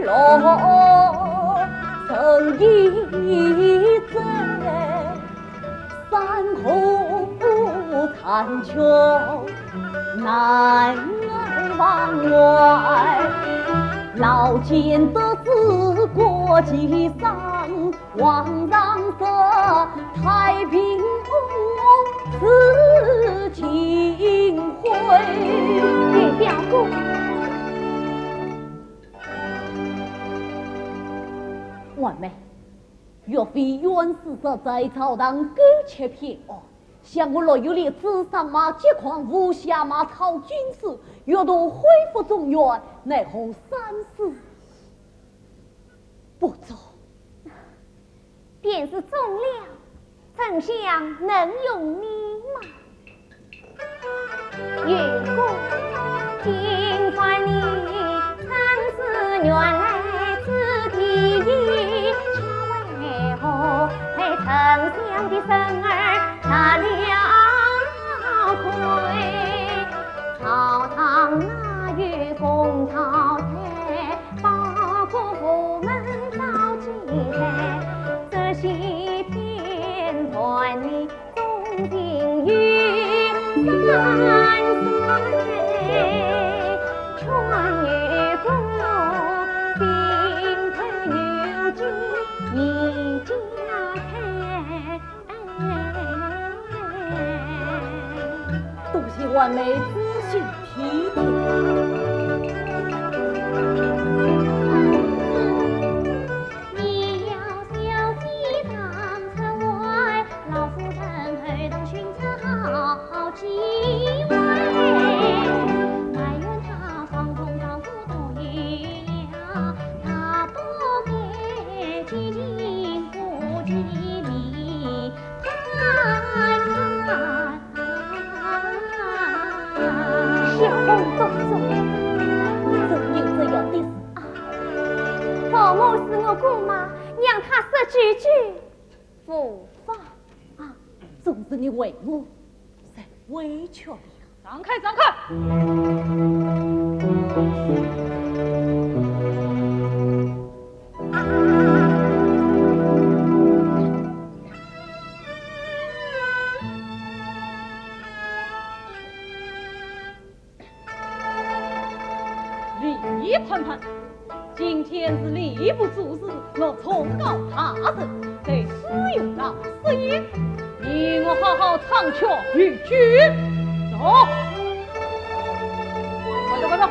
的路，生意在山河残缺，难往外。老奸得志国际上，王让色太平是情辉。岳表姑，婉妹，岳飞原是在朝堂苟且偏恶，想我若有力子上马解狂无下马操军事，岳都恢复中原，奈何三思不做？便是中了，丞相能用你吗？岳公，听说你曾是原来之第一，却为何陪丞相的生儿拿了亏？朝堂那与公讨财，包括府门遭忌害，这些天团你忠定于三岁，劝岳公心头有情一家开。多谢婉妹仔细体贴。总是你为我才委屈了。让开，让开！李盼盼，今天是吏部主事，我崇高他人，得使用到私意。你我好好唱曲与君，走，快走快走，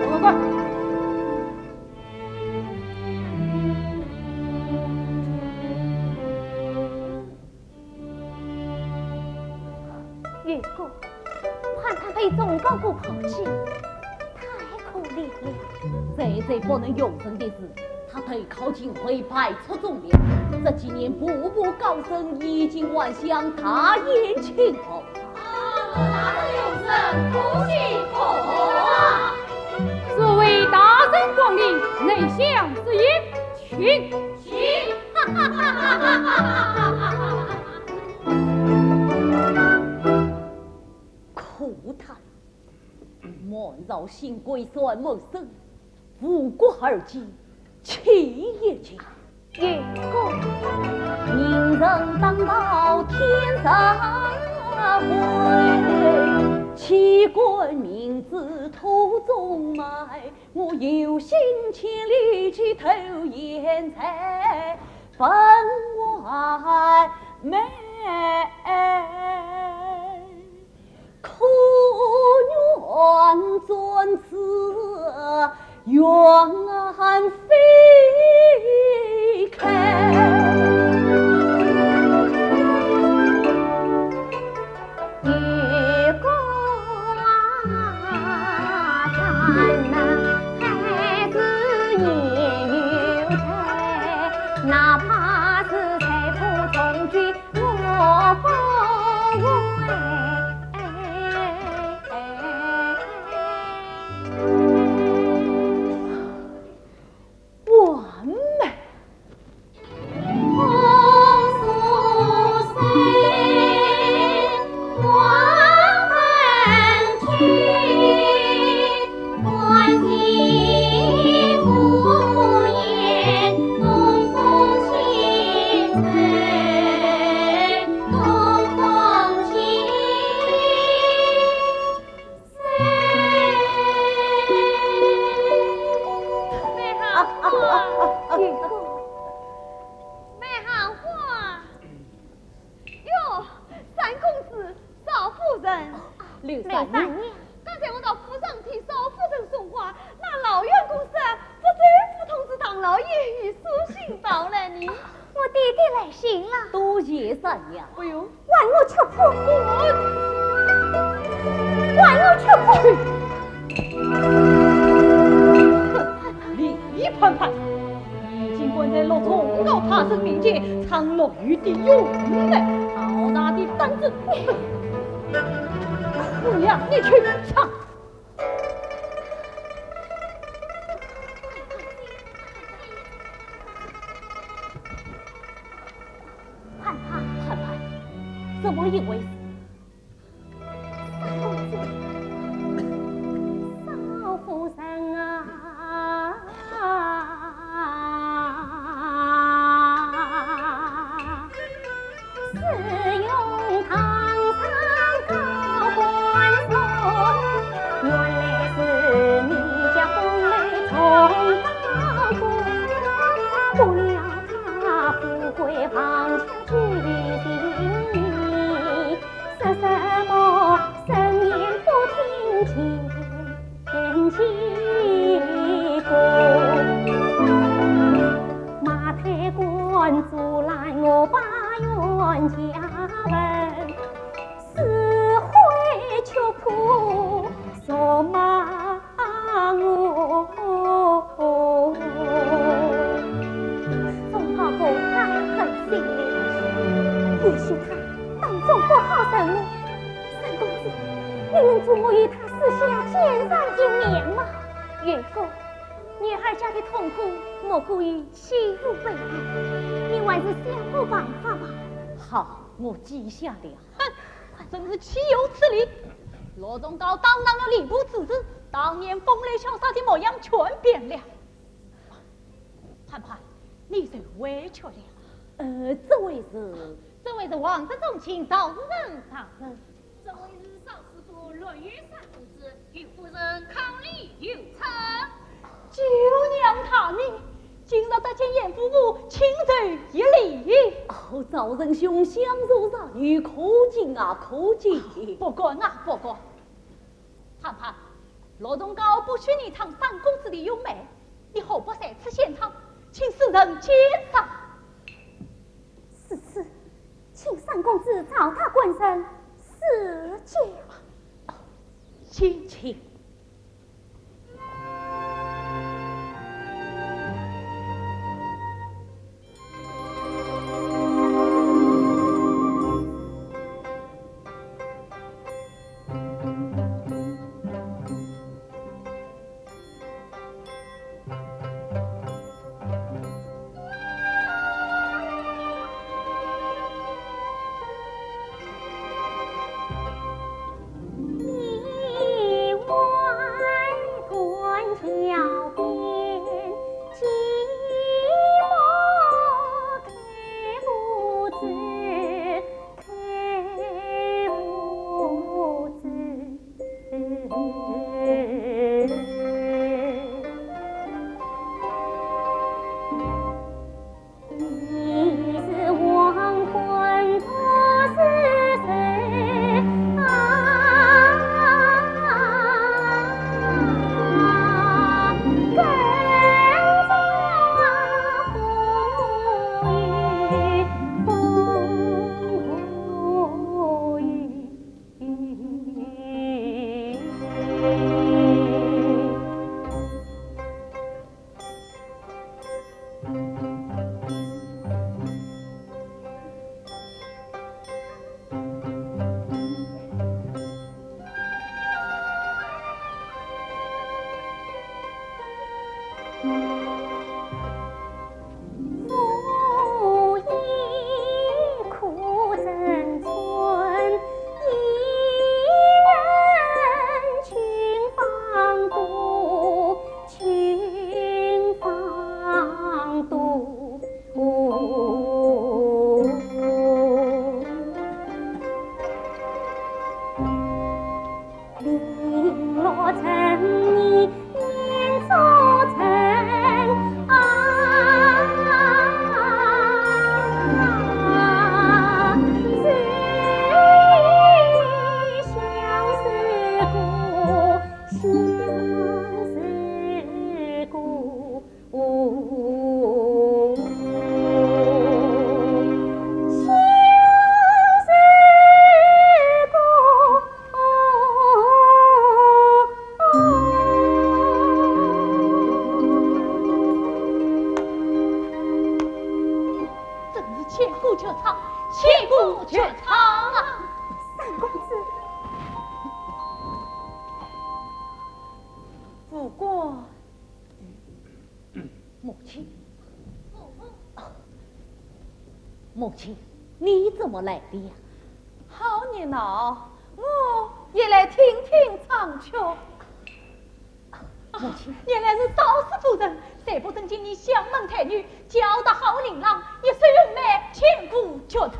快快快！岳公，盼盼被众高官抛弃，太可怜了。这不能容忍的事。他得靠近会派出重量，这几年步步高升，衣锦万象，他眼前头。大人有声，不许破啊！诸位大人光临，内相之言，请。哈哈哈哈哈哈！苦叹，莫饶新贵算谋生，误国而今。气也气，岳公，名人当道天上回，弃官名字途中埋，我有心千里去投颜彩，分外美。可愿尊此远飞开。月光灿烂，还是年有才，哪怕是财富重聚，我不为。三娘，刚才我到府上替少夫人送话，那老员公司不知府同知唐老爷已书信到了你。我弟弟来信了。多谢三娘。不用，万我却不万我却不李盼盼，你尽管在落崇高他生面前藏落于地用来，好大的胆子！姑娘，你去唱。盼盼，怎么一回事？少夫人啊，是用堂上高官送，原来是你家风雷从高宫，不料他富贵旁敲举定你，说什么生言不听前妻公，马太官阻拦我把冤家问，死会求仆索骂我。宋太后他很心灵，也许他当中不好什么。三公子，你能助我与他私下见上一面吗？岳父，女儿家的痛苦莫过于欺辱被辱，你还是想个办法吧。好，我记下了。哼，真是岂有此理！罗宗高当了吏部次子，当年风雷潇洒的模样全变了。盼盼，你受委屈了。这位是？这位是王世忠请少夫人上身。这位是少师傅落雨三公子，与夫人抗礼有称。九娘他命，今日得见严夫妇，请罪一礼。哦，赵仁兄相助杀女，可敬啊，可敬。不管啊，不管。盼盼，罗宗高不许你尝三公子的优美，你何不在此现场，请世人鉴赏？是，请三公子照他官身赐教。请。你我母亲，你怎么来的呀？好热闹，我也来听听唱曲。母亲，原来是少师夫人，谁不曾经你相门太女，教得好琳琅，也虽人美，千古绝唱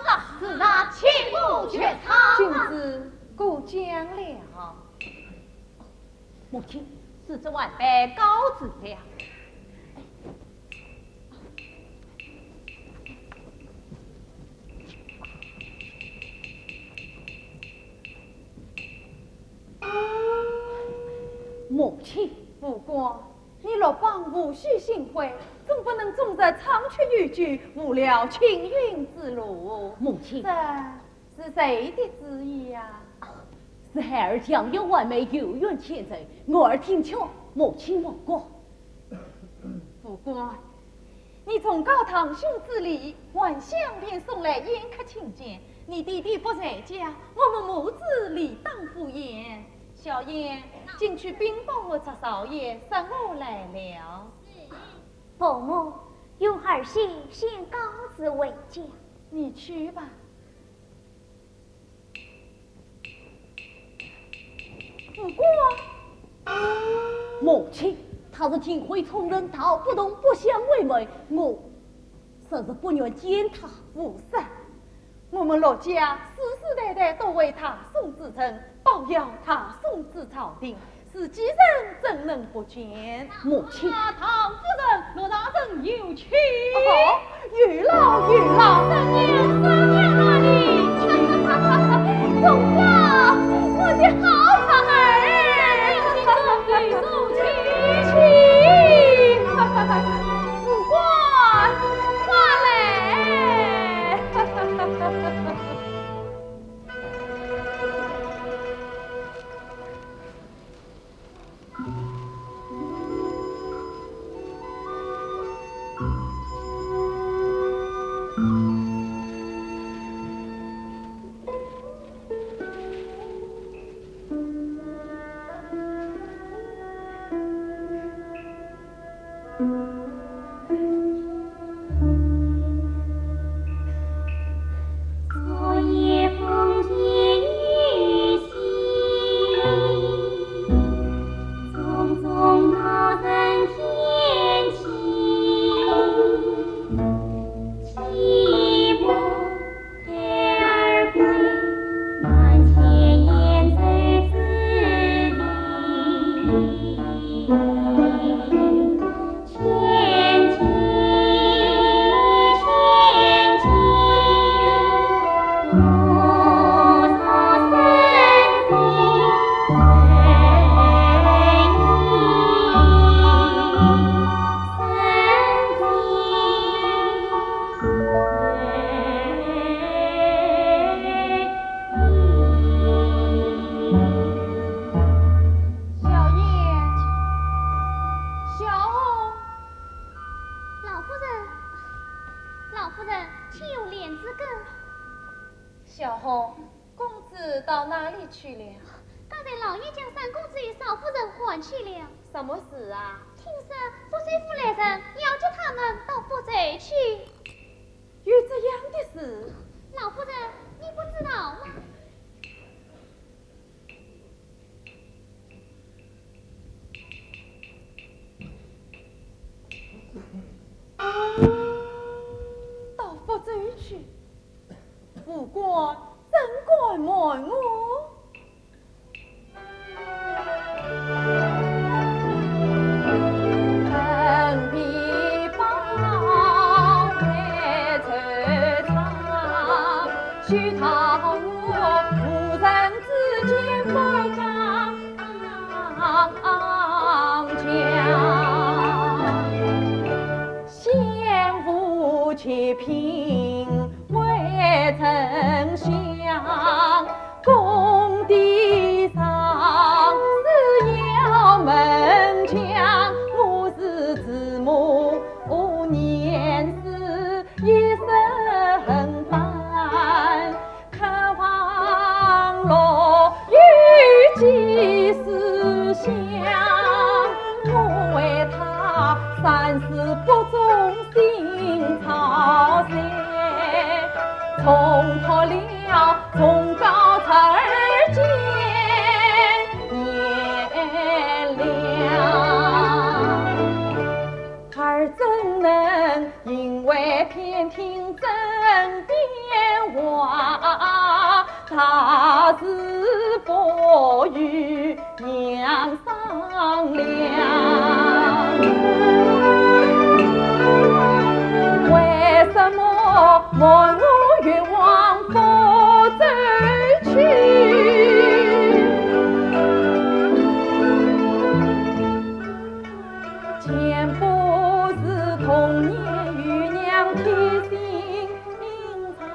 啊！是那千古绝唱君子过奖了。母亲，是这晚辈告辞了。母亲，不过你若帮无需心灰，总不能总在长驱玉局，误了青云之路。母亲，这是谁的旨意呀？是孩儿将有完美有缘前程，我儿听巧，母亲莫过。不过你从高堂兄之礼，晚香便送来宴客请见。你弟弟不在家，我们母子理当赴宴。小燕，进去禀报我这少爷，สั่我来了。伯母，有儿媳先告辞为驾。你去吧。不过，母亲，他是听会从人道，不懂不相为媒，我甚至不愿见他无善。我们罗家世世代代都为他送至诚，保佑他送至朝廷，自己人怎能不见？母亲，唐夫人，罗大人有请。哦，玉老玉老，三娘哪里去？总管我的好孩儿，对手去。不管快来。小红，公子到哪里去了？刚才老爷将三公子与少夫人唤去了。什么事啊？听说福水府来人要叫他们到府贼去。有这样的事？老夫人，你不知道吗？到府贼去，不管怎该瞒我？人比包为惆怅，须讨我夫人之间不讲，先夫且贫未曾行。差事不与娘商量，为什么问我愿往福州去？前不是童年与娘贴心肠。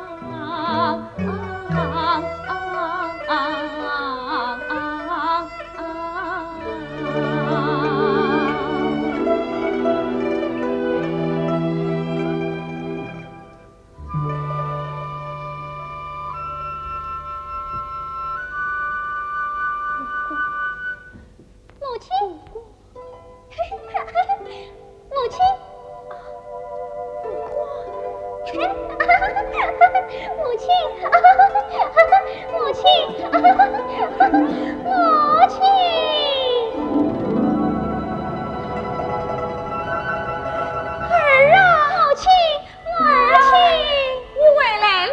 母亲，母亲，母亲，母亲，母亲，儿啊，母亲，母亲，你回来了。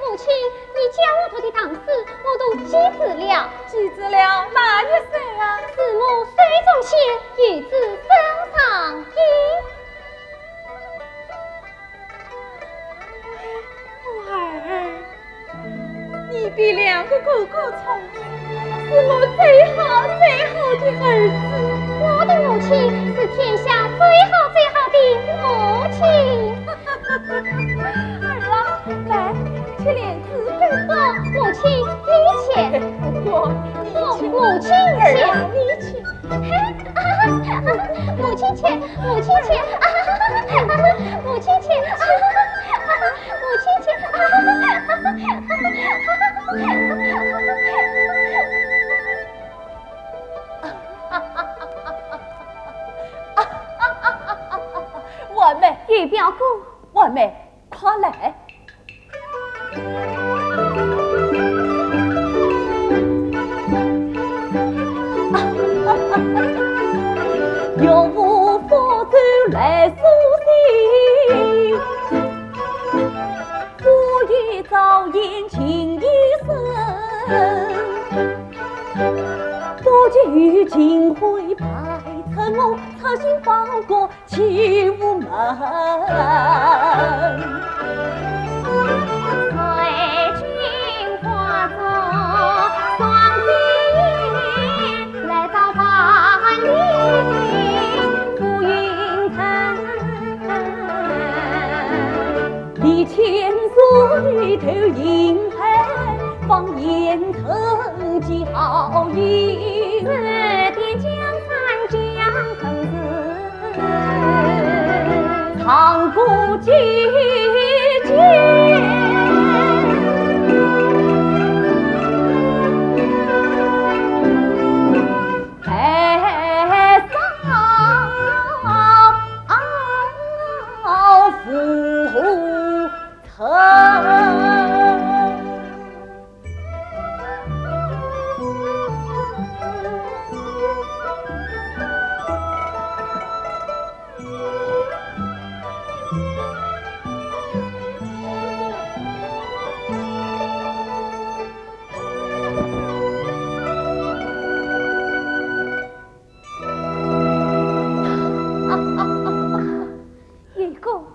母亲，你家屋头的当事我都记住了，记住了哪一岁啊？子母水中仙，与子身上衣。你比两个哥哥聪明，是我最好的儿子。我的母亲是天下最好的母亲。儿啊，来，去脸子背吧。母亲，你且。我，母亲且。你去。母亲且，母亲且，母亲且，母亲且。婉妹，玉表哥，婉妹，快来！有无福州来书信，夫与早宴情一生。不惧金辉白衬我，侧心放过起无门。随君化作双飞燕，来到万里浮云层。历千岁头银海，放眼成交易。指点江山将横子，长过节节。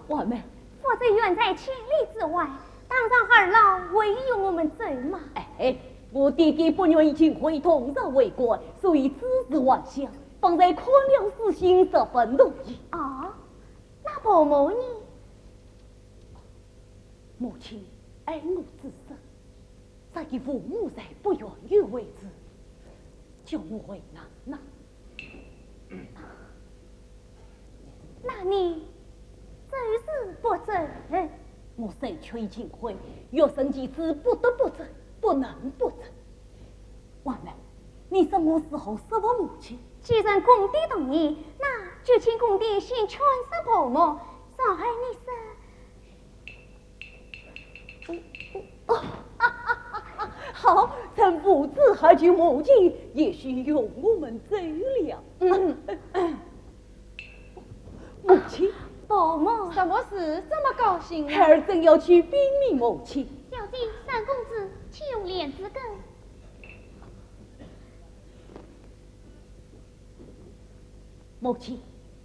婉妹，否则远在千里之外，当上二老唯有我们走嘛。哎，我弟弟不愿意请回同日为官，所以只是玩笑，放在宽了事情十分容易。哦，那伯母呢？母亲爱我至深，再给父母才不愿意为之，叫我为难呐。那你走是不走？我身却已经会，若生几次不得不走，不能不走。婉妹，你什么时候是我母亲？既然公爹同意，那就请公爹先劝说伯母，上海你好，趁父子还去母亲，也许由我们走了。母亲，伯母，什么事这么高兴呢？孩儿正要去禀明母亲。小弟三公子岂有脸之根？母亲，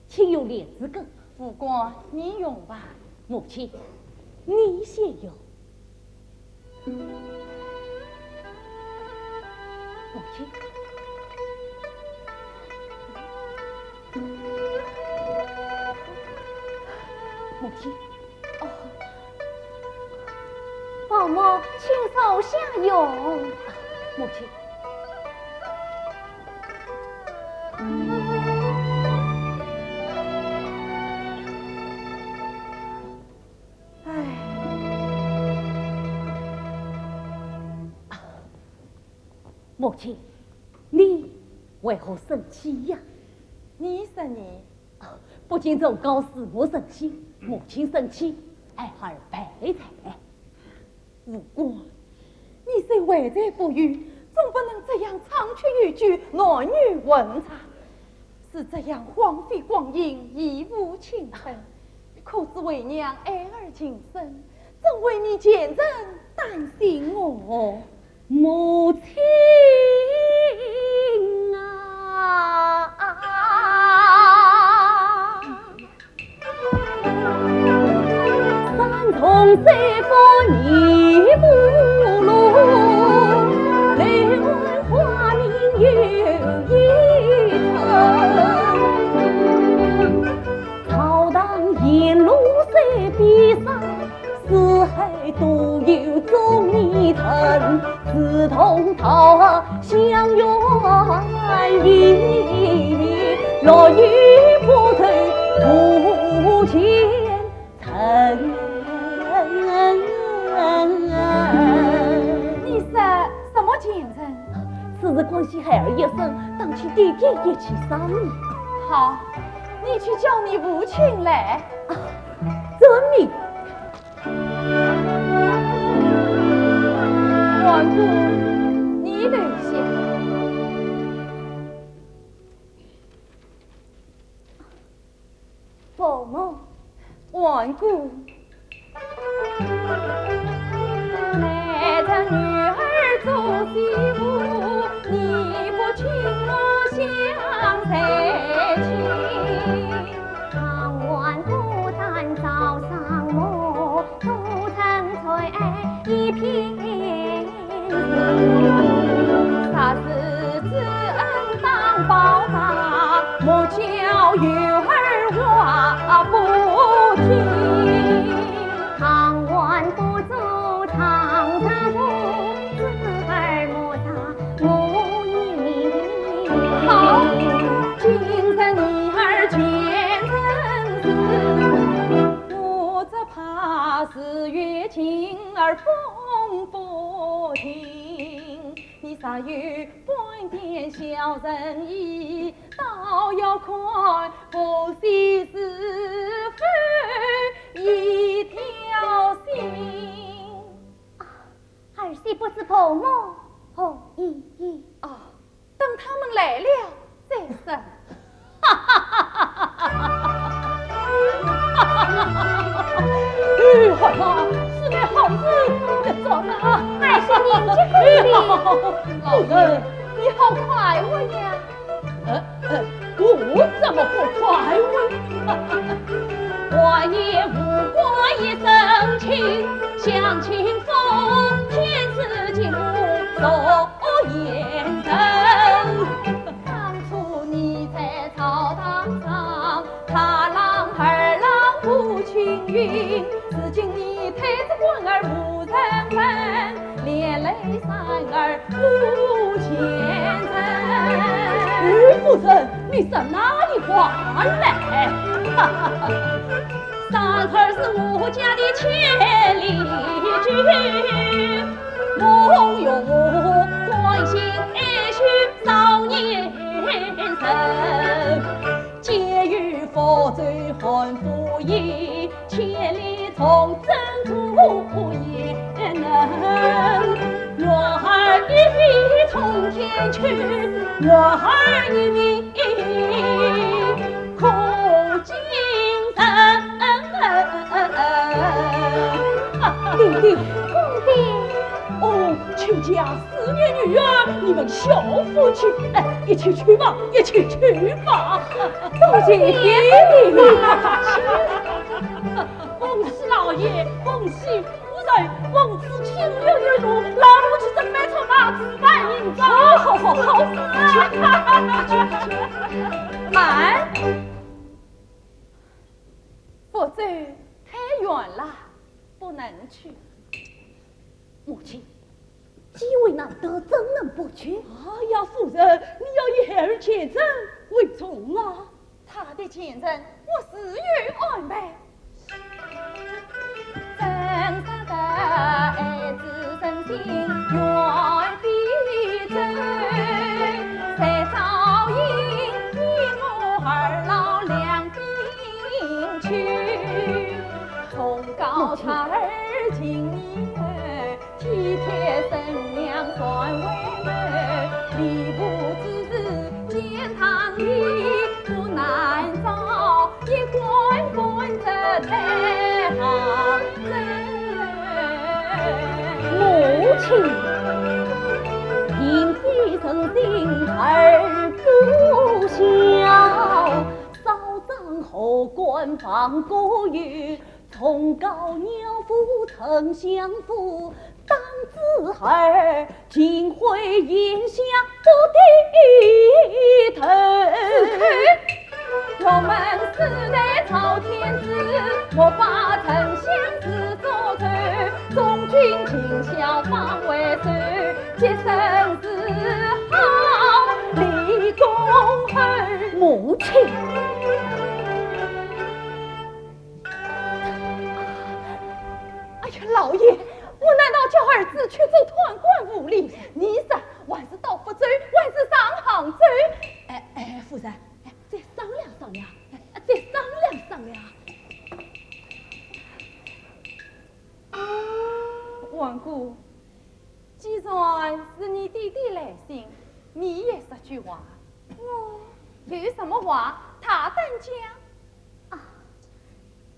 请用莲子羹。不过你用吧。母亲，你先用。母亲。母亲，哦，宝母，请手下用。母亲。母亲，你为何生气呀？你生你，不仅从高师我生气，母亲生气，爱儿悲惨。无关，你虽为财不遇，总不能这样长驱玉居，男女混杂，是这样荒废光阴，义无情分。可是为娘爱儿情深，怎为你见人担心我？母亲啊，三重三佛你不落，内外花名有一层，朝堂沿路虽比上，四海都有忠义臣。志同道相远离，落雨不退不前程。你说什么前程？此事关系孩儿一生，当去弟弟一起商议。好，你去叫你父亲来。遵命。王姑，你留下。宝母，王姑，来这女儿做媳妇，你不请我相随亲。唐官不但早上我，都曾催一片。啥事知恩当报答，莫叫玉儿话不听。唐官不走长城路，子儿莫打我一好，今日你儿见人事，我只怕是越情而风不停。你啥有半点小仁义，倒要看不惜是非一条心。儿媳不知宝母何意？哦，等他们来了再说。好了，是件好事，别装了。还是年纪功力。老人，你好快问呀！我怎么不快问？我也无过一生情，向清风天赐金路走眼神。当初你在草堂上，他郎二郎不均匀，如今你太子官儿无人问，连累三儿无前程。于夫人，你上哪里话来？三儿是我家的千里驹，梦有关心爱婿少年生，结与佛罪汉服衣，千里从征途也能。月儿一笔冲天去，月儿一命苦今生。弟弟，公爹，哦，请家4年女儿，你们小夫妻，哎，一起去吧，一起去吧。多谢爹爹。恭喜老爷，恭喜夫人，王子清流一入，老奴去准备筹码，置办营造。好，慢，佛州太远了，不能去。母亲，机会难得，怎能不去？哎呀，夫人，你要以孩儿前程为重啊！他的前程我自有安排。真杀的儿子真心远必走，在朝营你我二老两并去，从高他儿今年体贴生娘算为媒，礼部之事见堂里不难找，一关关着太行母亲，因非曾心儿不孝，扫葬后官放过月，从高鸟府丞相府，当子儿竟会眼下不低头。我们世代朝天子，莫把丞相子做头，忠君尽孝方为首，洁身自好立公后。母亲，哎呀，老爷，我难道叫儿子去做团官无礼？你是还是到福州，还是上杭州？夫人，再商量商量，王姑，既然是你弟弟来信，你也说句话。我有什么话，他当讲。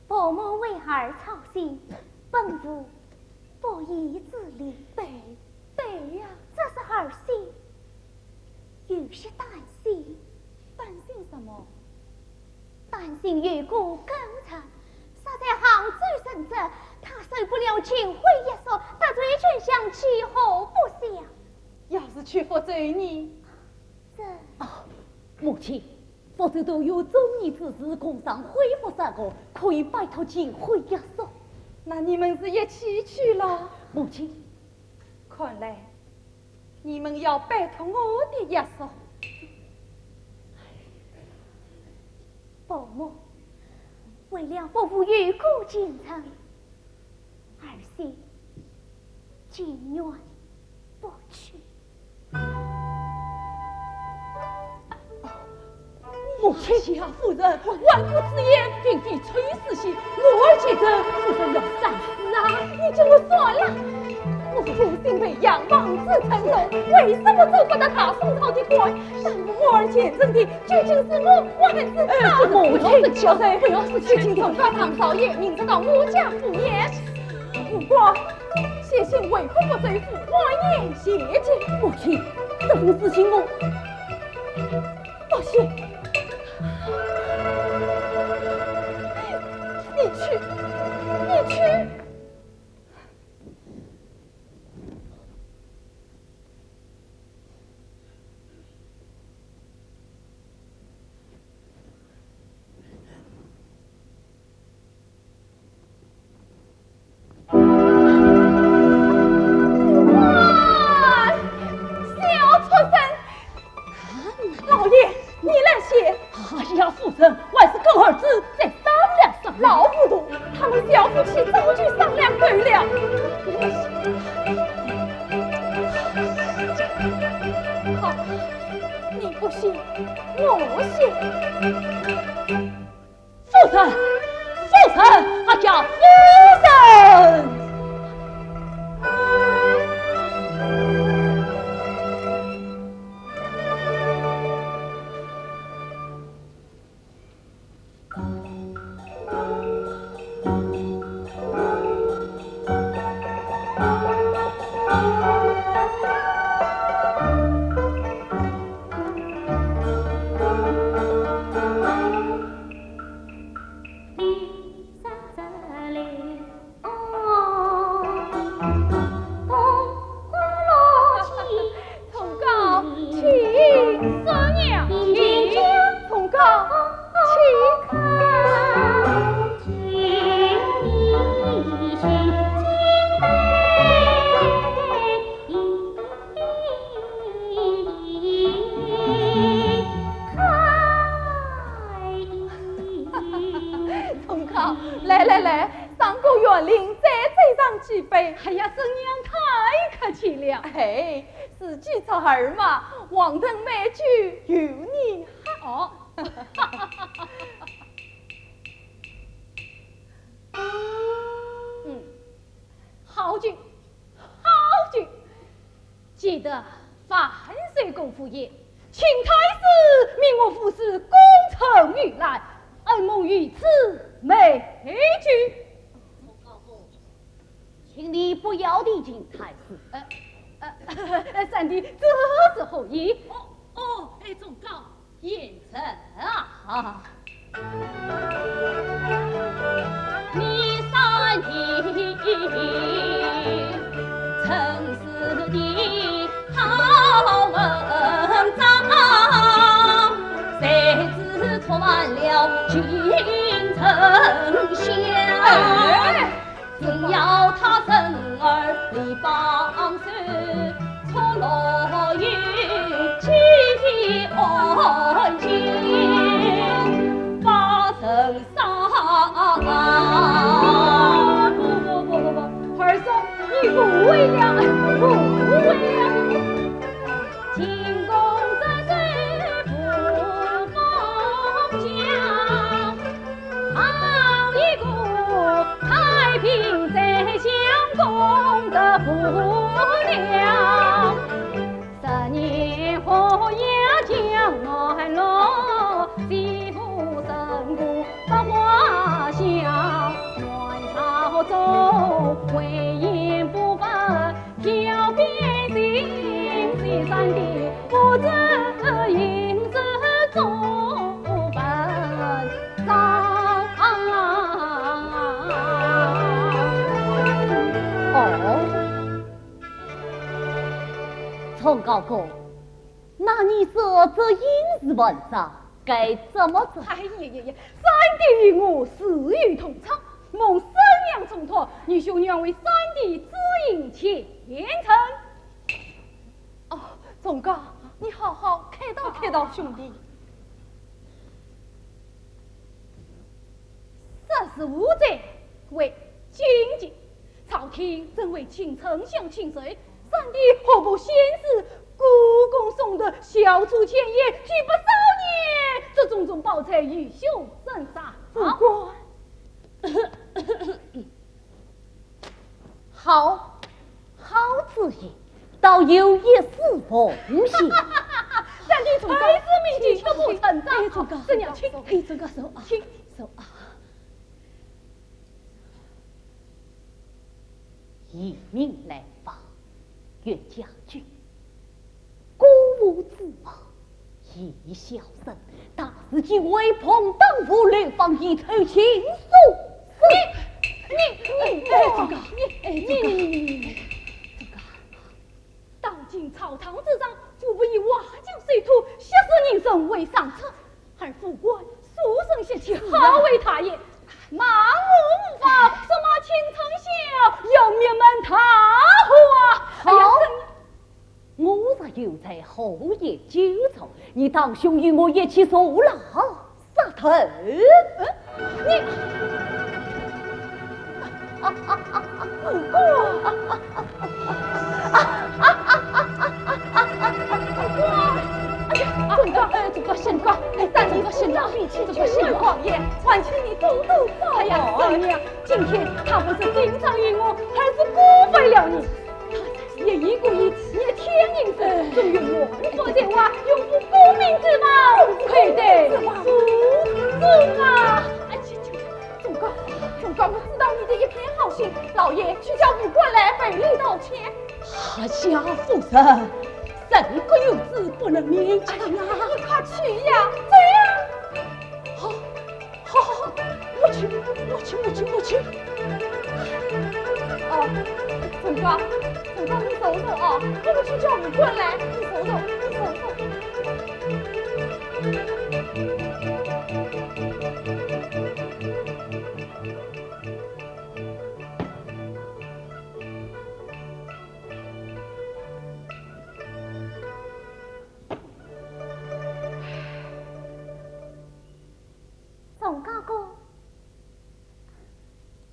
伯母为儿操心，本无不义之理。对呀，这是儿心，有时担心。担心什么？担心越过工程，杀在杭州生子，他受不了秦桧一说，得罪丞相，气候不祥。要是去福州呢？这母亲，福州都有中年之士共上恢复3个，可以摆脱秦桧一说。那你们是一起去了？母亲，看来你们要摆脱我的约束。伯母，为了不负越国前程，儿媳情愿不去。母亲呀，夫人，万古之言并非吹丝戏，我儿见证，夫人要三思啊！你这么算了，我父亲被杨王子成龙，为什么做不得他宋朝的官？但我儿见证的究竟是我，还是他？母亲，小人不要是去请总管唐少爷，明知道我家敷衍，不过写信为父不罪父，花言谢罪。母亲，这种事情我不行。你去。哎呀，婶娘太客气了。哎，四季草儿嘛，王腾美句有你哦。好句，好句，记得万岁公夫爷，请太师命我服侍功成于来，恩蒙于此美句。请你不要离近太师。三弟，这是何意？哎，总高言臣啊！你三弟曾是的好文章，谁知传了京城乡。只要他生儿立榜首，错落于起安京，把圣上。不，二嫂，你误会了，误会了。进宫在水不放假，好一个太平在相公的不良。10年后要将安乐，媳妇生过百花香。朝中回言不分，挑边心西山的不知应是中分早。崇高公，那你说这应是文章该怎么做？哎呀呀呀！三弟与我死于同场，蒙三娘重托，你兄娘为三弟指引前程。哦，总高，你好好开导兄弟。45载为君节，朝廷正为请丞相请罪，三弟何不先是故宫送的小出前夜，举不少年，这种种宝财与兄身上。不过好主意，倒有一丝风险。三弟从开始命令都不成长，这娘亲，这个手啊，手啊。以命来访，岳将军，鼓舞自豪，一小声，大自己威风当夫，流放一头情愫。你，这个，你，这个，当今朝堂之上，父不以瓦匠水土，息事宁生为上策，而副官书生习气，好为他也。骂我无法，什么青城小，要灭门踏花。好，我若有在后夜酒愁，你当兄与我一起坐牢杀头。你，不过，这个神官，但这个神官，这个神王爷，还请你多多保佑。哎呀，三娘，今天他不是经常与我，而是辜负了你。他也一故意也天应身，纵用我佛在外，拥护功名之宝，愧对祖宗啊！总管我知道你的一片好心，老爷去叫武官来赔礼道歉。下夫人。人各有志，不能勉强啊！你快去呀，这样。好，我去。哦，总管，你走啊！我们去叫武官来，你走。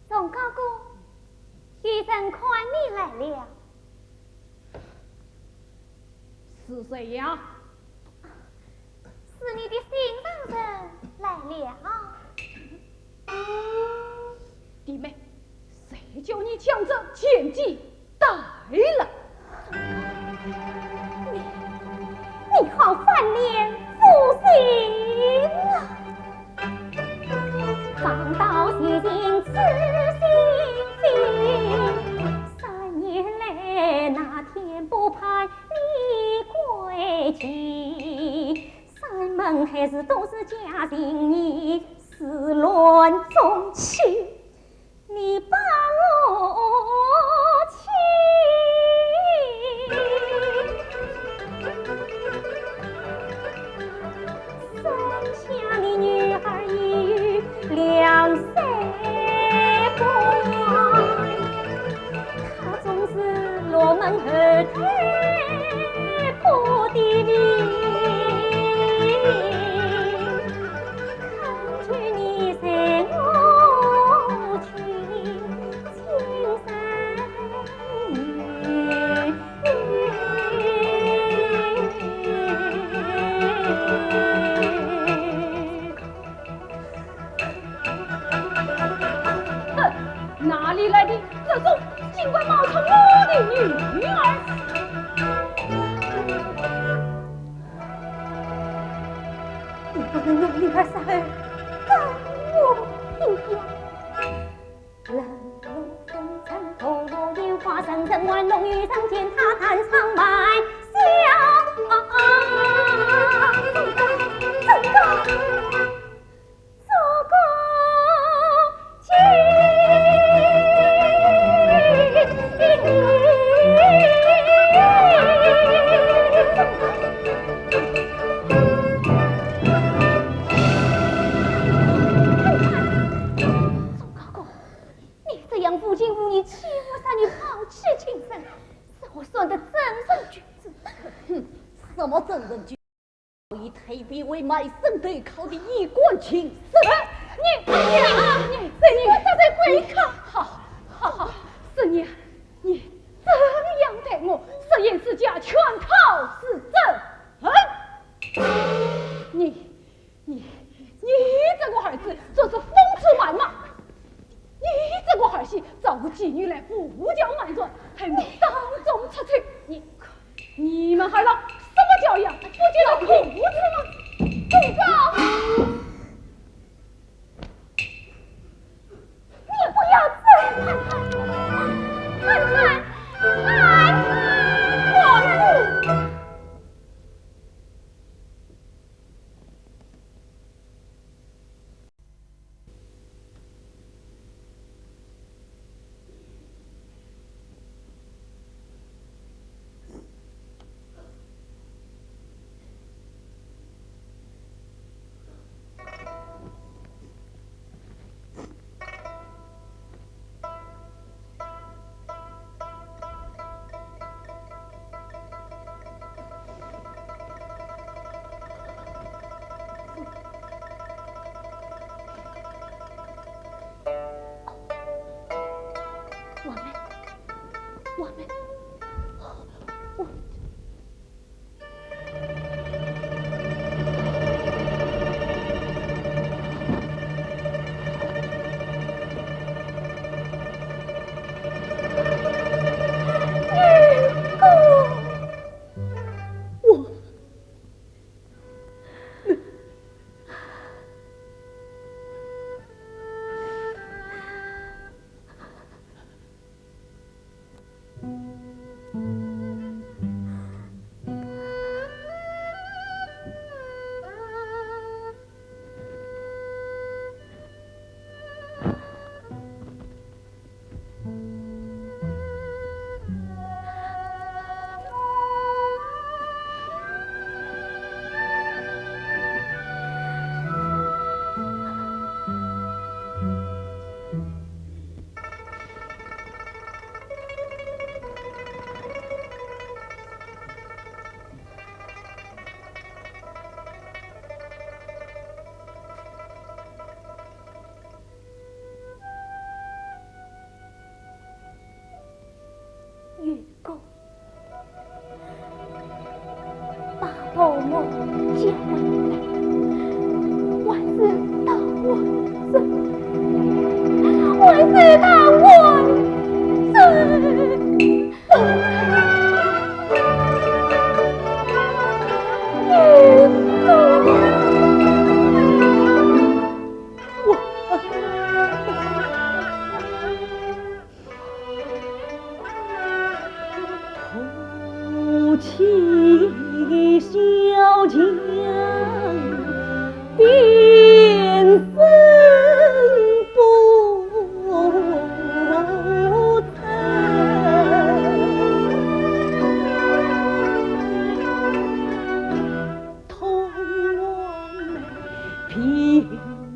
总高公，先生宽来了。是谁呀？是你的心上人来了。弟妹，谁叫你将这千金带来？你好翻脸负心啊！方道西经此心情，3年来那天不盼你归期，山盟海誓都是假情，你始乱终弃，你把我弃。生下你女儿已2岁半，她总是落门而退不的理，恳求你随我去青哼，哪里来的这种尽管冒充我的女儿？你不能用女儿杀儿跟我一样。冷露风尘，透露烟花，声声玩弄于人间，他弹唱埋香。这个这样无情无义，欺负杀你，抛弃亲生，是我算的真正君子。哼，什么真人君子？以退避为卖，生得靠的一贯情深。你是你，我在这跪靠。好，是你，你这样待我，实言是假，全靠是真。你这个儿子，这是风驰满马。你这个儿媳，照顾妓女来胡搅蛮钻，还当众出去，你们还让什么教养？不觉得苦子吗？公告！你不要走，汉我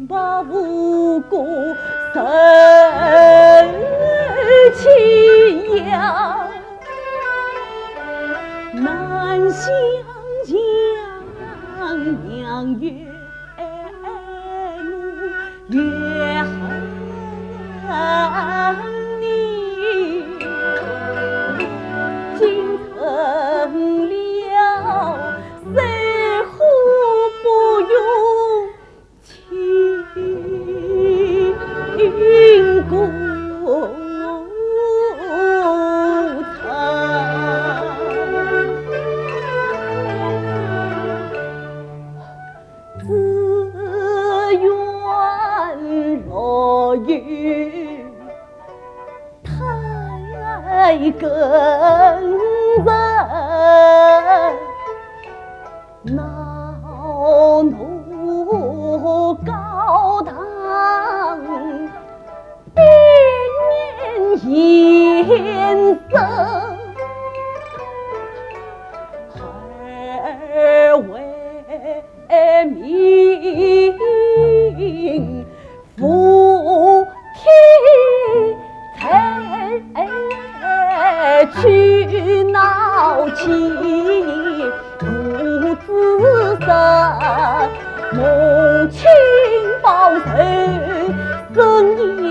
把无辜生气呀，难相将娘越怒越恨你，竟成了谁乎不用情共惨，自愿落于太根人，恼怒高堂，边年延伸，而为民扶天才去闹起不自生，母亲报仇生眼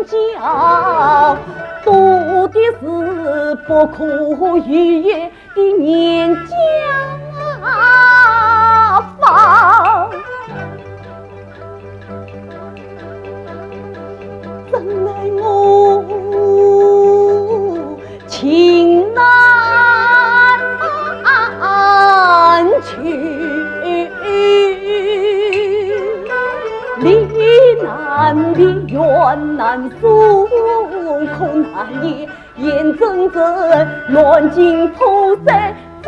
角，多的是不可逾越的年家房，怎奈我情难去，离难离怨难诉，苦难也眼睁睁乱尽菩萨真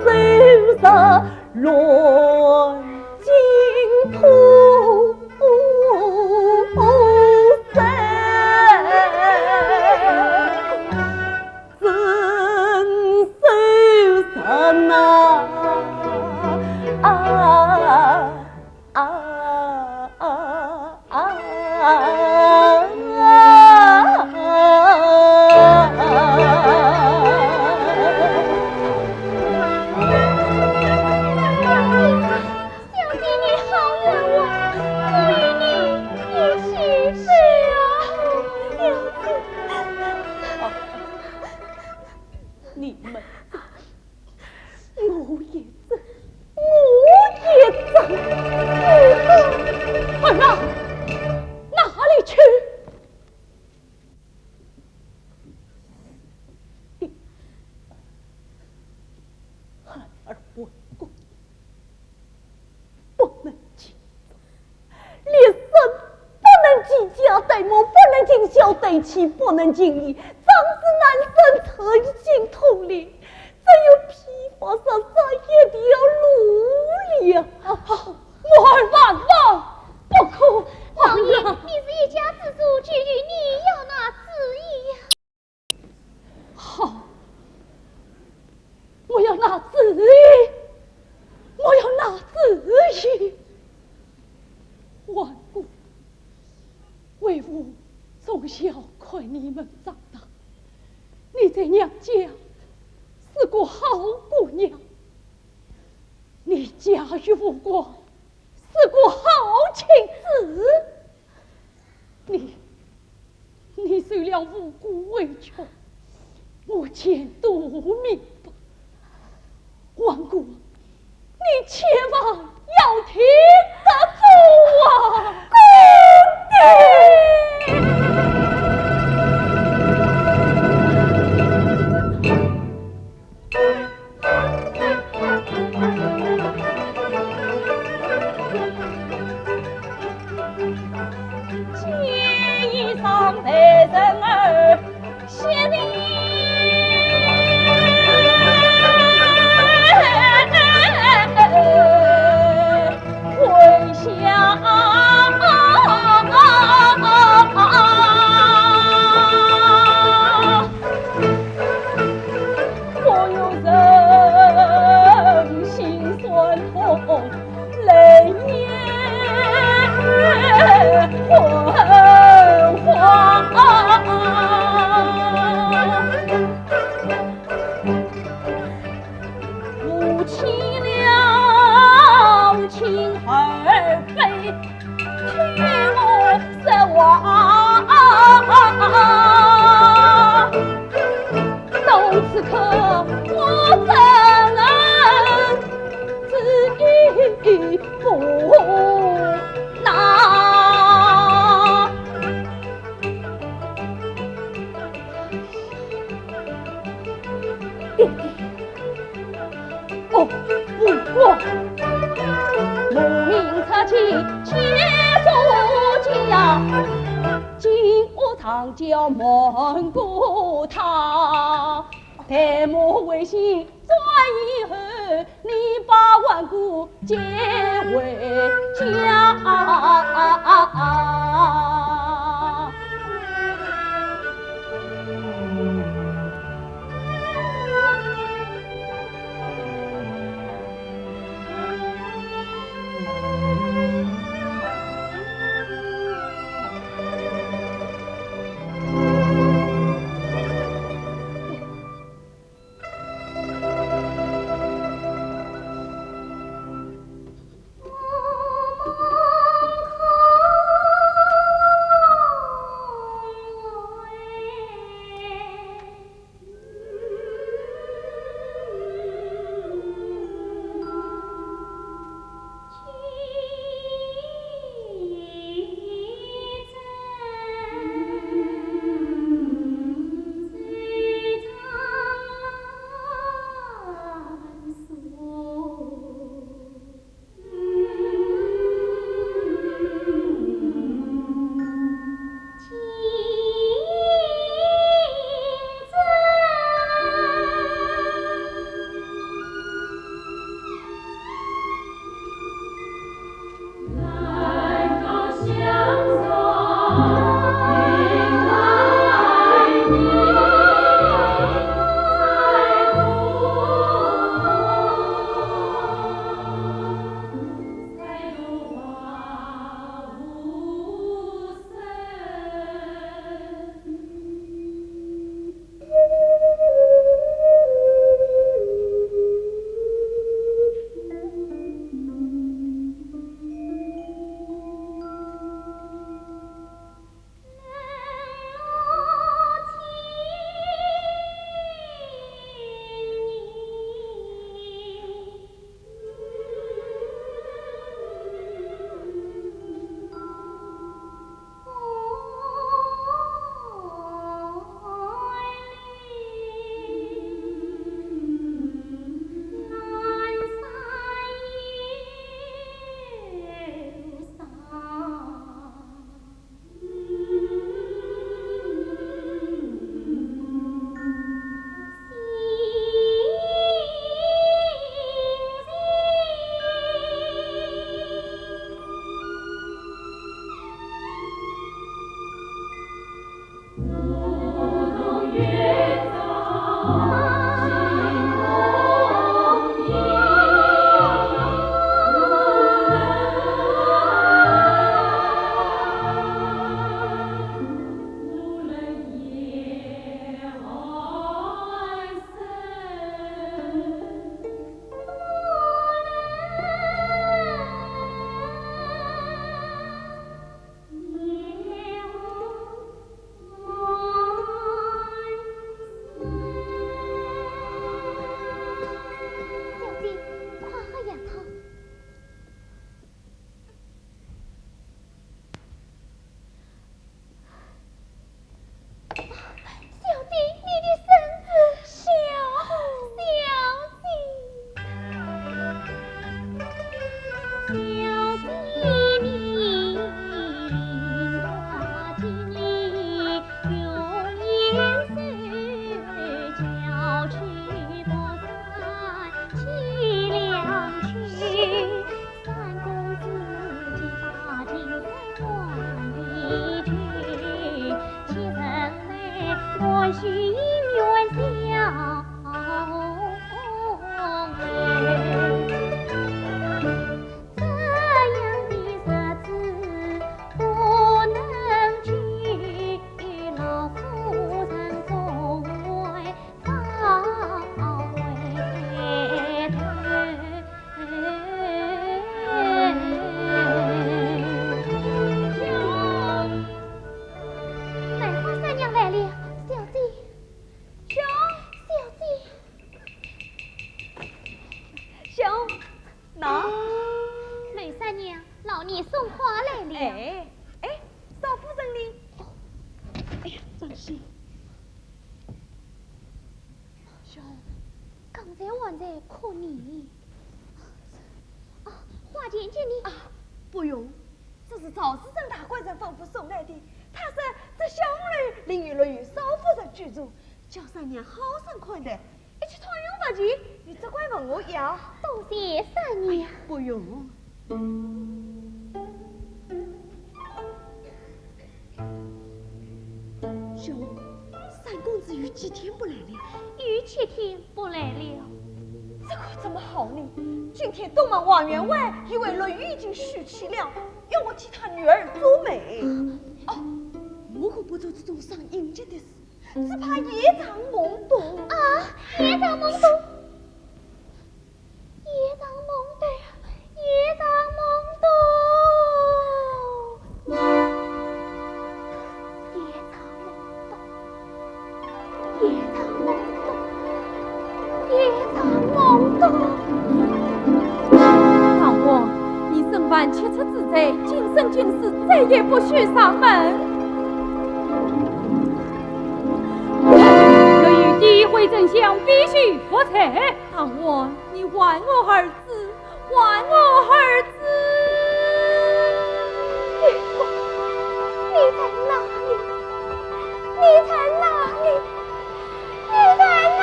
受杀，乱尽菩萨真受杀呐！你们，我也憎，我也憎，儿啊，哪里去？孩儿为公，不能轻连生不能计家待母，不能尽孝对妻，不能尽义。长子难生，特尽痛力，只有披发上撒野的路了。我儿万万不可！老爷，你是一家之主，居于你要那旨意呀。好，我要拿旨意，我要拿旨意。万姑，为父从小看你们长大，你在娘家是个好姑娘，你嫁与吴国是个好妻子，你受了无辜委屈，我前度明白。万姑，你千万要听得住啊！公爹，衣裳被人儿写的。哦，不过慕名策起且作家，今我堂叫蒙古他，待我为信转以后，你把顽固接回家。现在可你啊，花姐姐你啊，不用，这是赵师生大官人吩咐送来的。他说这小女林玉乐与少夫人居住，叫三娘好生款待，一起团圆得去，你只管问我要。多谢三娘。不用。兄，三公子有几天不来了？有7天不来了。这可怎么好呢？今天东门王员外以为乐玉已经续妻了，要我替他女儿做媒。哦，我可不做这种伤阴节的事，只怕夜长梦多啊！夜长梦多，夜长梦多，夜长梦多。唐王，你身犯切齿之罪，今生今世再也不许上门。由于诋毁真相，必须破财。唐王，你还我儿子，还我儿子！你在哪里？你在哪里？你在哪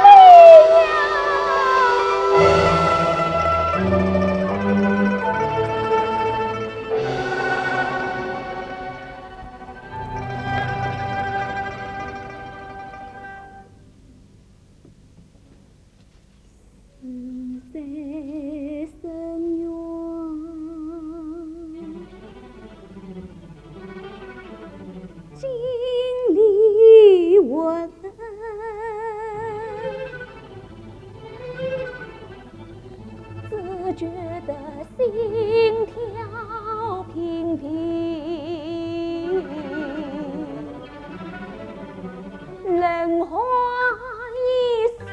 里呀？觉得心跳频频，人花一生，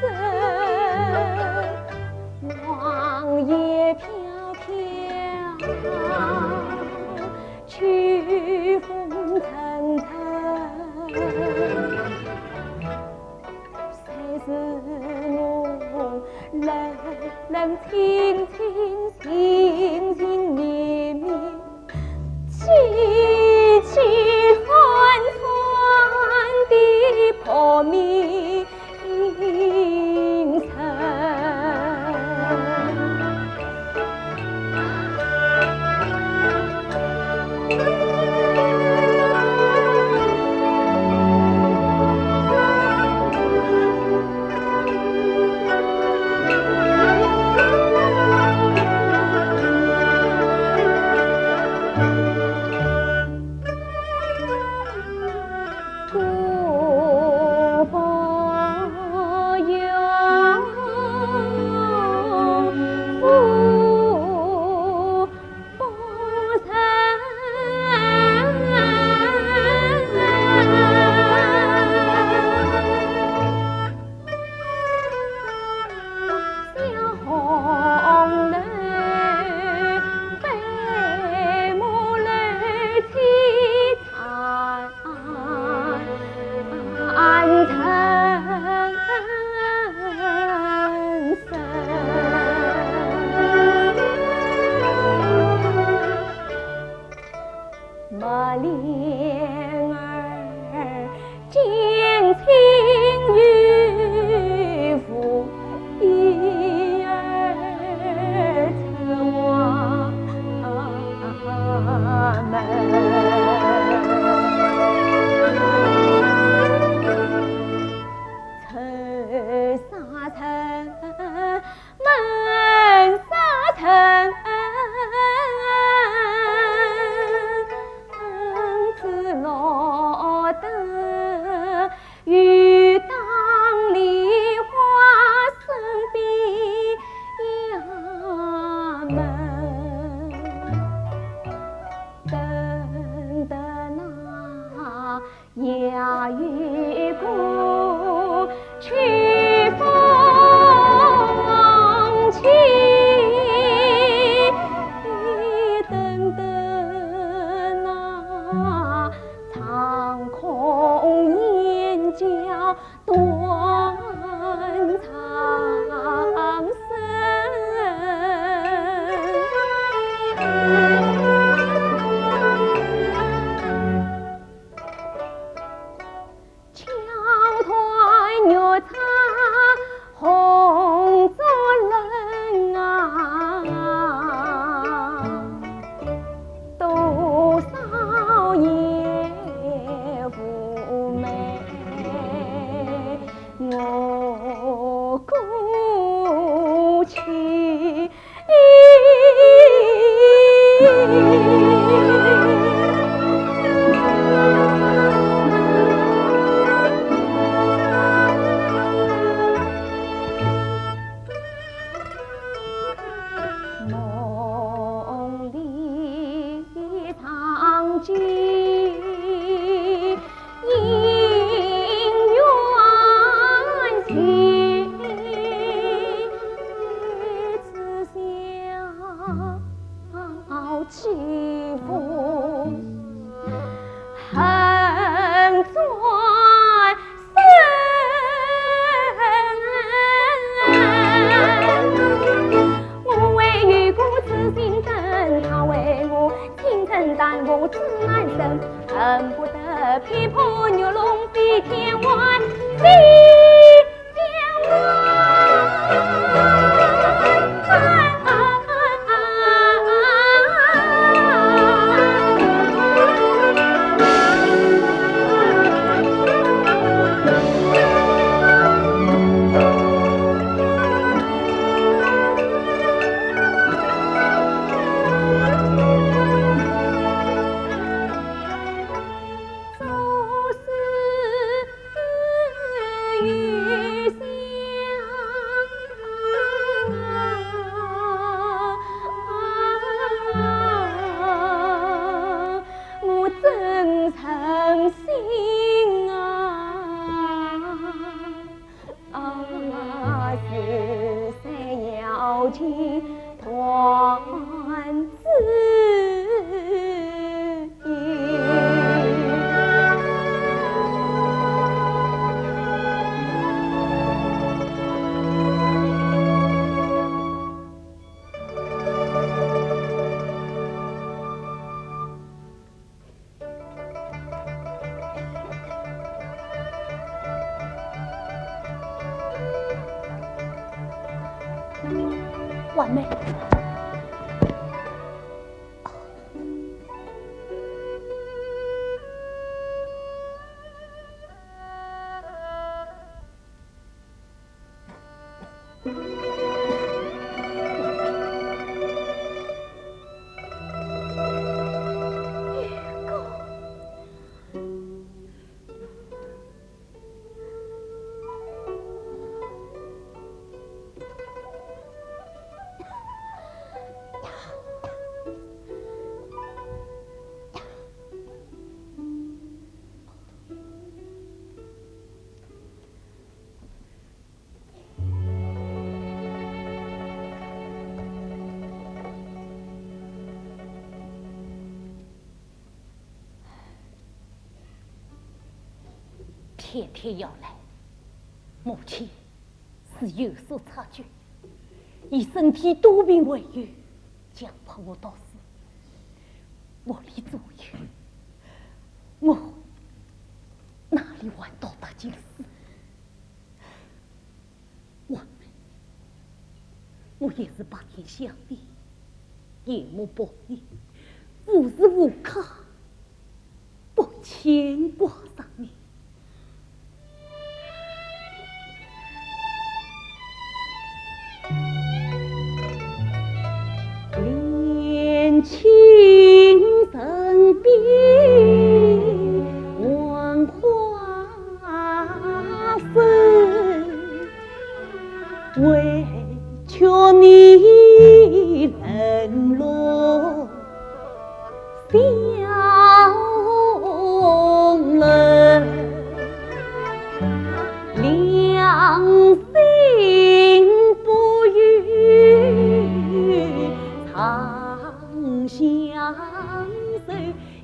黄叶飘飘，秋风腾腾，才是我人清清心心绵绵，凄凄惨惨的破灭阴沉。长空眼角断肠。梦里藏进姻缘情，只想起风恨转身，我为遇故痴心真，他为我情深但我志难伸，恨不得琵琶牛龙飞天外，飞天外。完美。天天要来，母亲是有所察觉，以身体多病为由，强迫我到死。我立左右，我哪里还到达今死？我也是白天想你，夜幕抱你，无时无刻不牵挂上你。恋情身边万花深，为求你冷落相认，两心不渝长相守，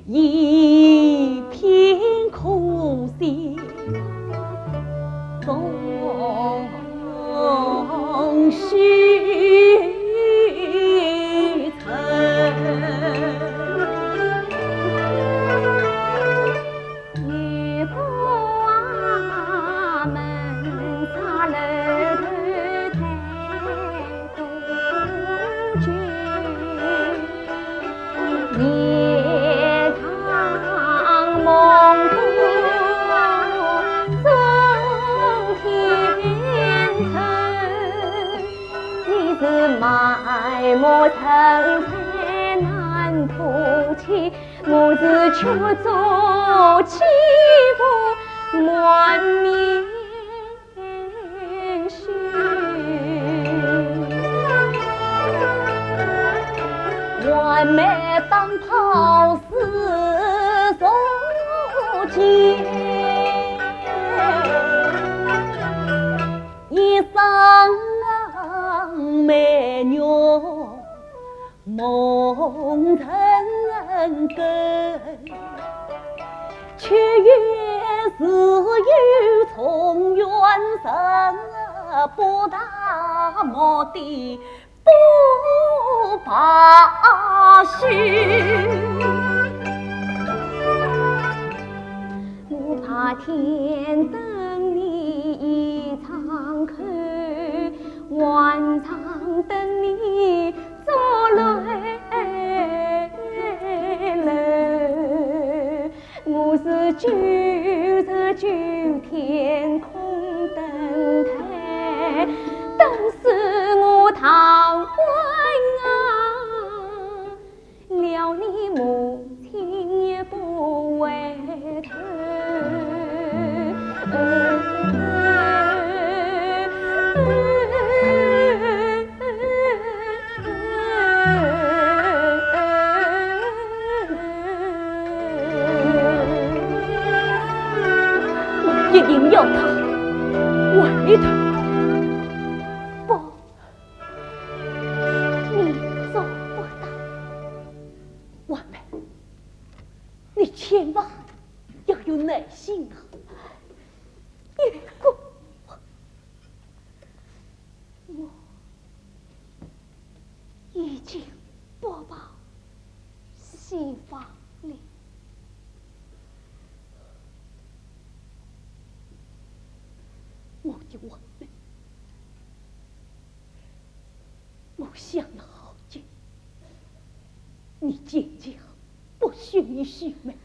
一片苦心终须成。月光门纱楼头抬东君，夜长梦多终天愁。是埋没成才难吐气，我是却做欺负满面血。完美当抛丝所见，一生美玉梦成根，却也是有从缘生不大目的不怕虚，我怕天等你一场空，晚上等你做泪泪。我是919天空等待，等死我唐官啊，了你母亲也不回头。一定要他回头。不，你做不到。婉梅，你千万要有耐心啊！月宫，我已经播报西方了。我就婉梅，我想了好久，你坚强，不逊于须眉，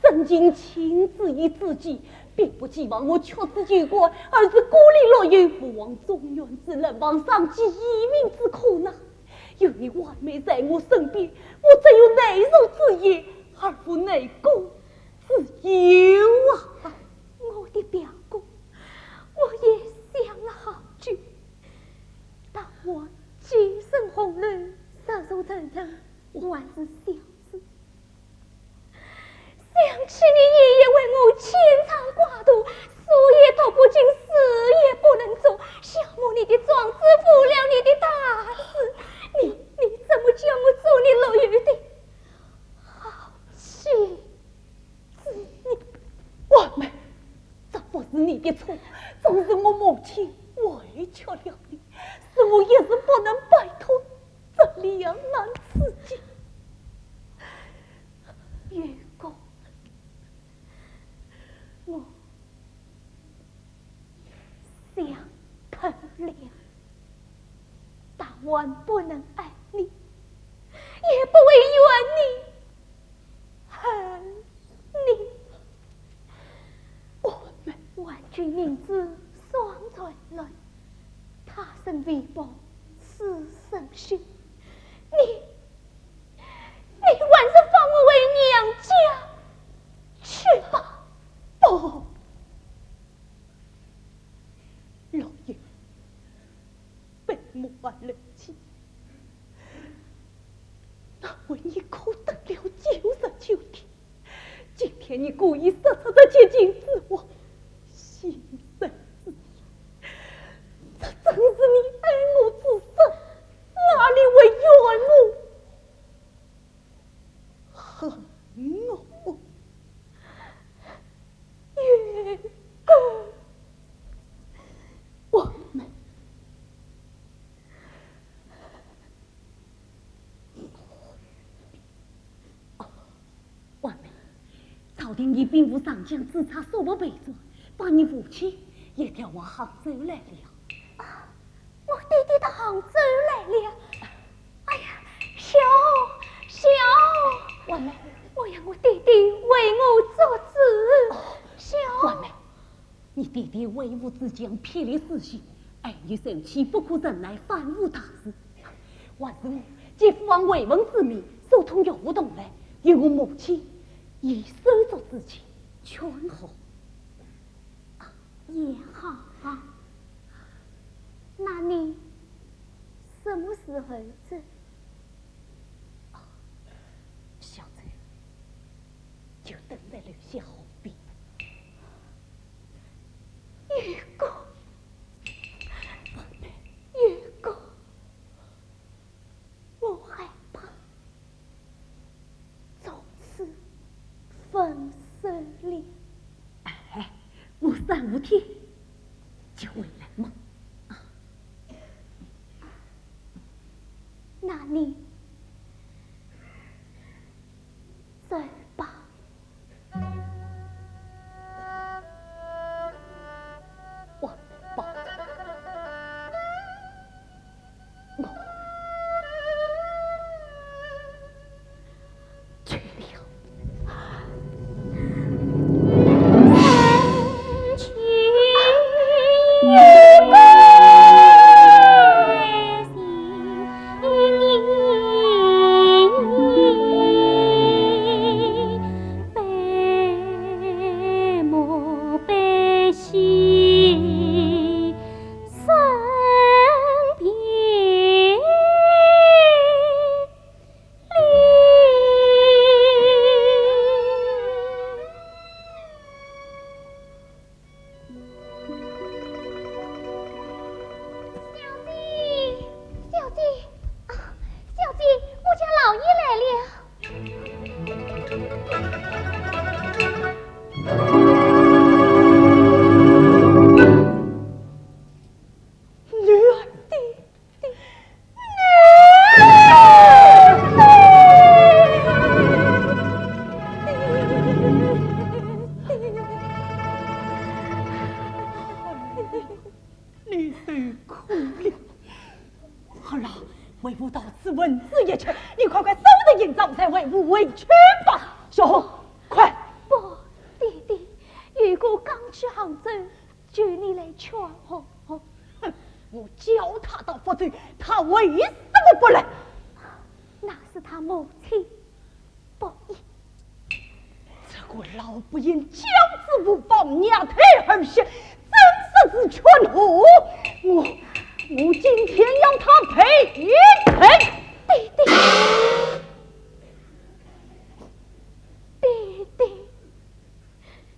曾经亲自于自己，并不寄望我却自救国，而是孤立落于不忘中原之人，望上及一命之苦难。有你婉梅在我身边，我只有内辱之业，而不内功之忧啊！我的表哥，我也想了好久。当我跻身红楼，杀入城城，还是小事。想起你爷爷为我牵肠挂肚，书也读不进，事也不能做，小母你的壮志负了你的大事，你怎么叫我做你落雨的好妻子呢？婉梅，这不是你的错，总是我母亲委屈了你，使我一时不能摆脱这两难此境。月宫，我想透了，但还不能爱你，也不会怨你恨你。万军明知双才来，他生微薄，此生虚。你还是放我回娘家去吧。不，老爷被母儿冷气，那为你苦等了99天，今天你故意杀他的接近自我，心生自疑，这正是你爱我之深，哪里为怨我恨我？月宫，我们婉梅，朝廷已禀赋上将自查所部备状，把你父亲也调往杭州来了。我弟弟到杭州来了。哎呀，小婉梅，我让我弟弟为我做主。小婉梅，你弟弟为吾之将撇离私心，爱你受气，不可忍耐，反误大事。还是我借父王慰问之名，手通药物动来，与我母亲以手足之情劝和。也好啊。那你什么时候走？天就回来吗？那你走吧。我保证，我去了。你受苦了。好了，为吾到此文字一去，你快快收拾营帐，再为吾回去吧。小红，快！不，弟弟，如果刚去杭州，就你来劝我。哼，我叫他到福州，他为什么不来？那是他母亲不义。这个老不言将子无方，娘胎儿血，真是是全虎。我今天要他赔一赔。弟弟，弟弟，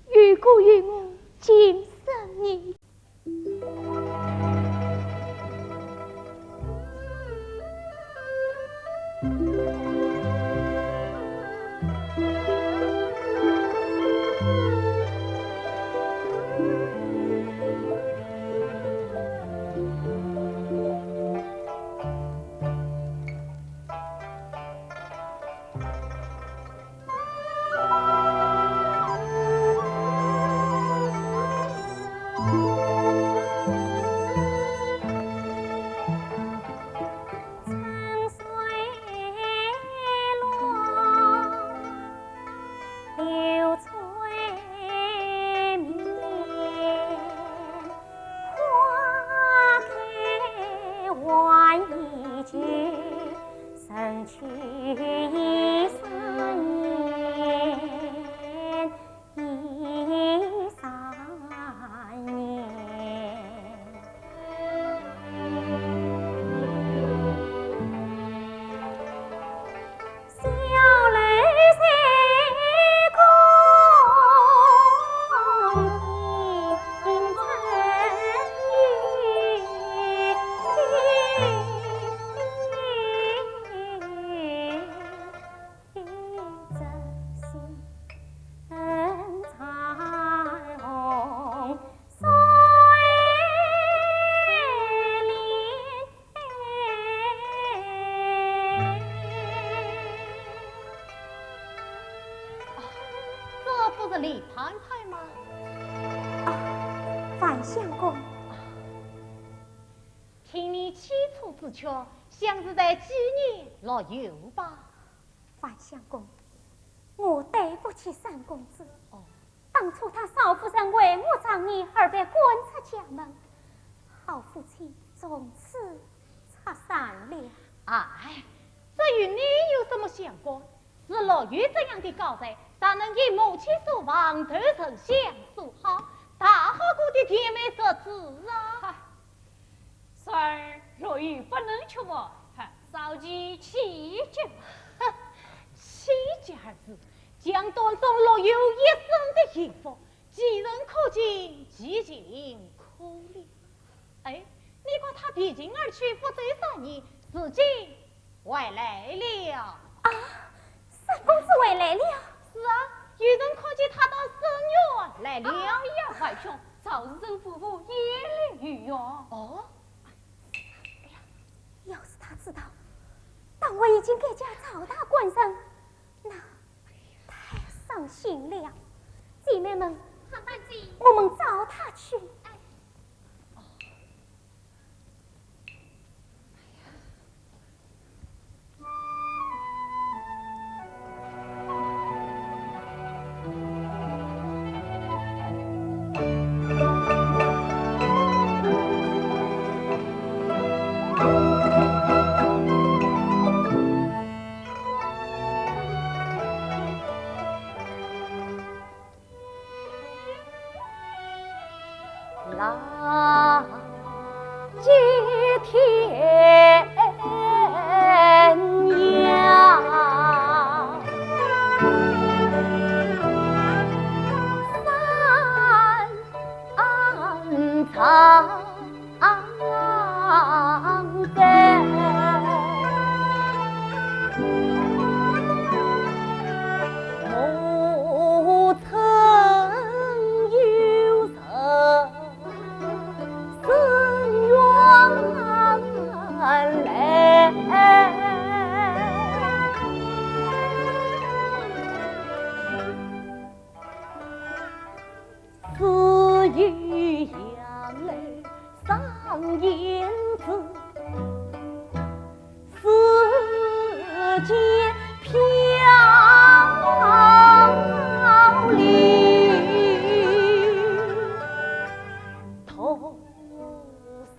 如果与我今生你。李太太吗？范相公，听你起初之缺，像是在几年老友吧？范相公，我对不起三公子。哦，当初他少夫人为我长女而被赶出家门，好父亲从此拆散了。哎，这与你有什么相关？是落于这样的高才，才能与母亲所望头成相处好，大好过的甜美日子啊！孙儿若欲不能出我，召集妻家。妻家二字，将断送落有一生的幸福，几人可见，几经可怜。哎，你看他毕竟而去福州3年，如今回来了啊！三公子回来了。是啊，有人看见他到深院来疗养怀兄，赵日生夫妇也来御用。哦，要是他知道，当我已经给家曹大官上，那太伤心了。姐妹们，我们找他去。那接天涯，三长在，我曾有人。思与杨泪上燕子，世间飘零，头是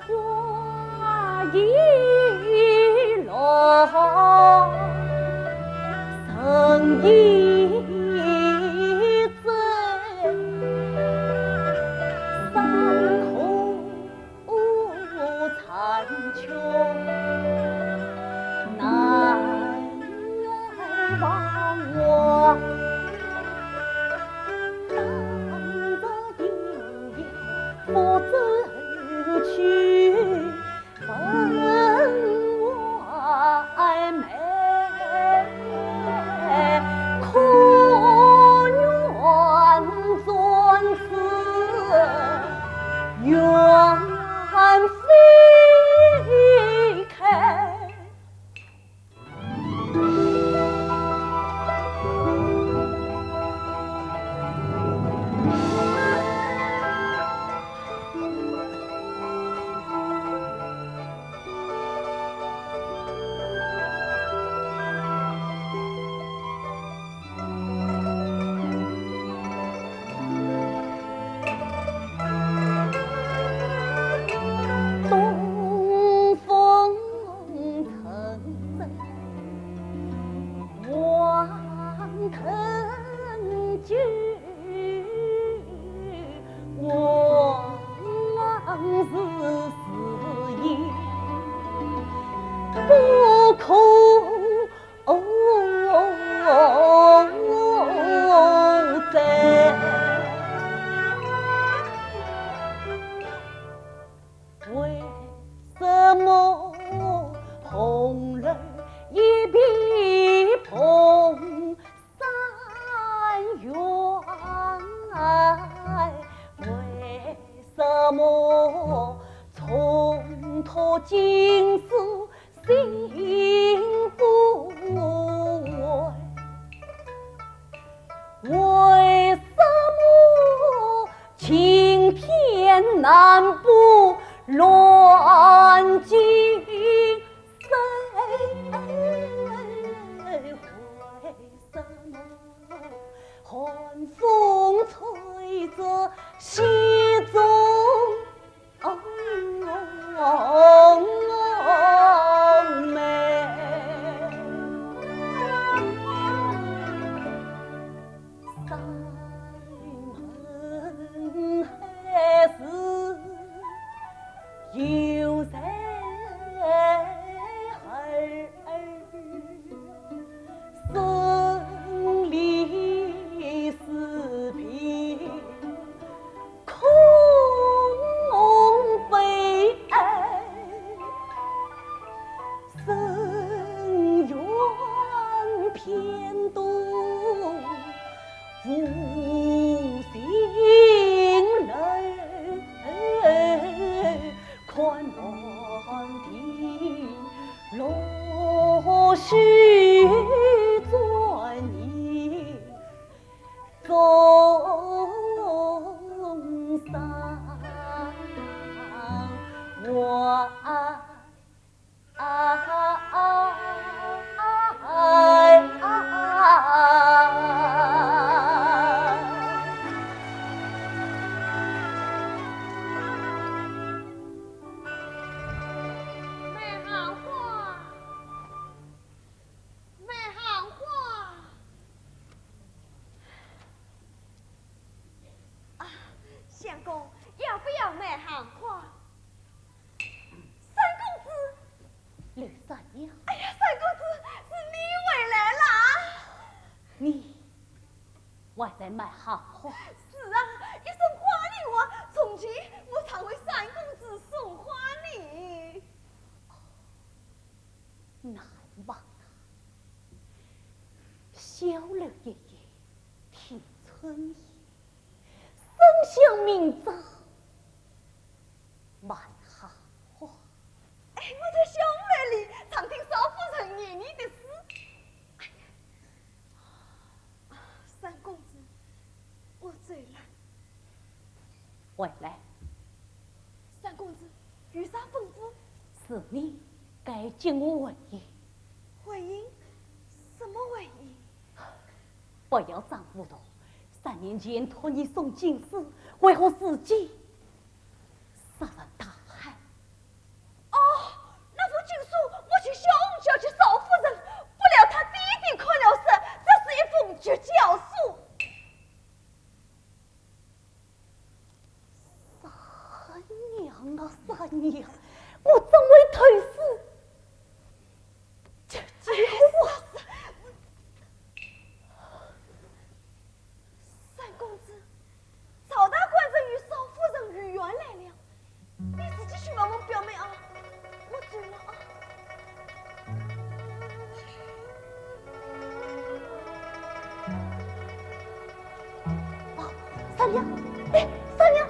花一落，生一醉，山空残秋，难忘我。当着阴阳不争取，分外美，可愿转此缘飞开。东风沉沉，望腾居，往事是意不空在。为什么红人一笔碰三元？为什么从头今世心深渊偏多无心人，看满天落絮转眼中山我相公，要不要买行花？三公子，刘三娘，哎呀，三公子，是你回来啦！你我在卖行花。是啊，一送花礼我，从今我常为三公子送花礼。难忘啊！小楼爷爷啼春夜，声响明早卖行花。哎，我在小院里常听少夫人念你的诗。哎呀，三公子，我醉了。回来，三公子，有啥吩咐？是你该敬我回应。回应？什么回应？不要装糊涂。3年前托你送金丝，为何自己杀人大海？哦，那幅经书我去小红桥去少夫人，不料他弟弟看了色，这是一封绝教书。三娘啊，三娘，我怎会退死？这叫我三公子，曹大官人与少夫人如愿来了，你自己去问问表妹啊，我醉了啊。啊，三娘，哎，三娘。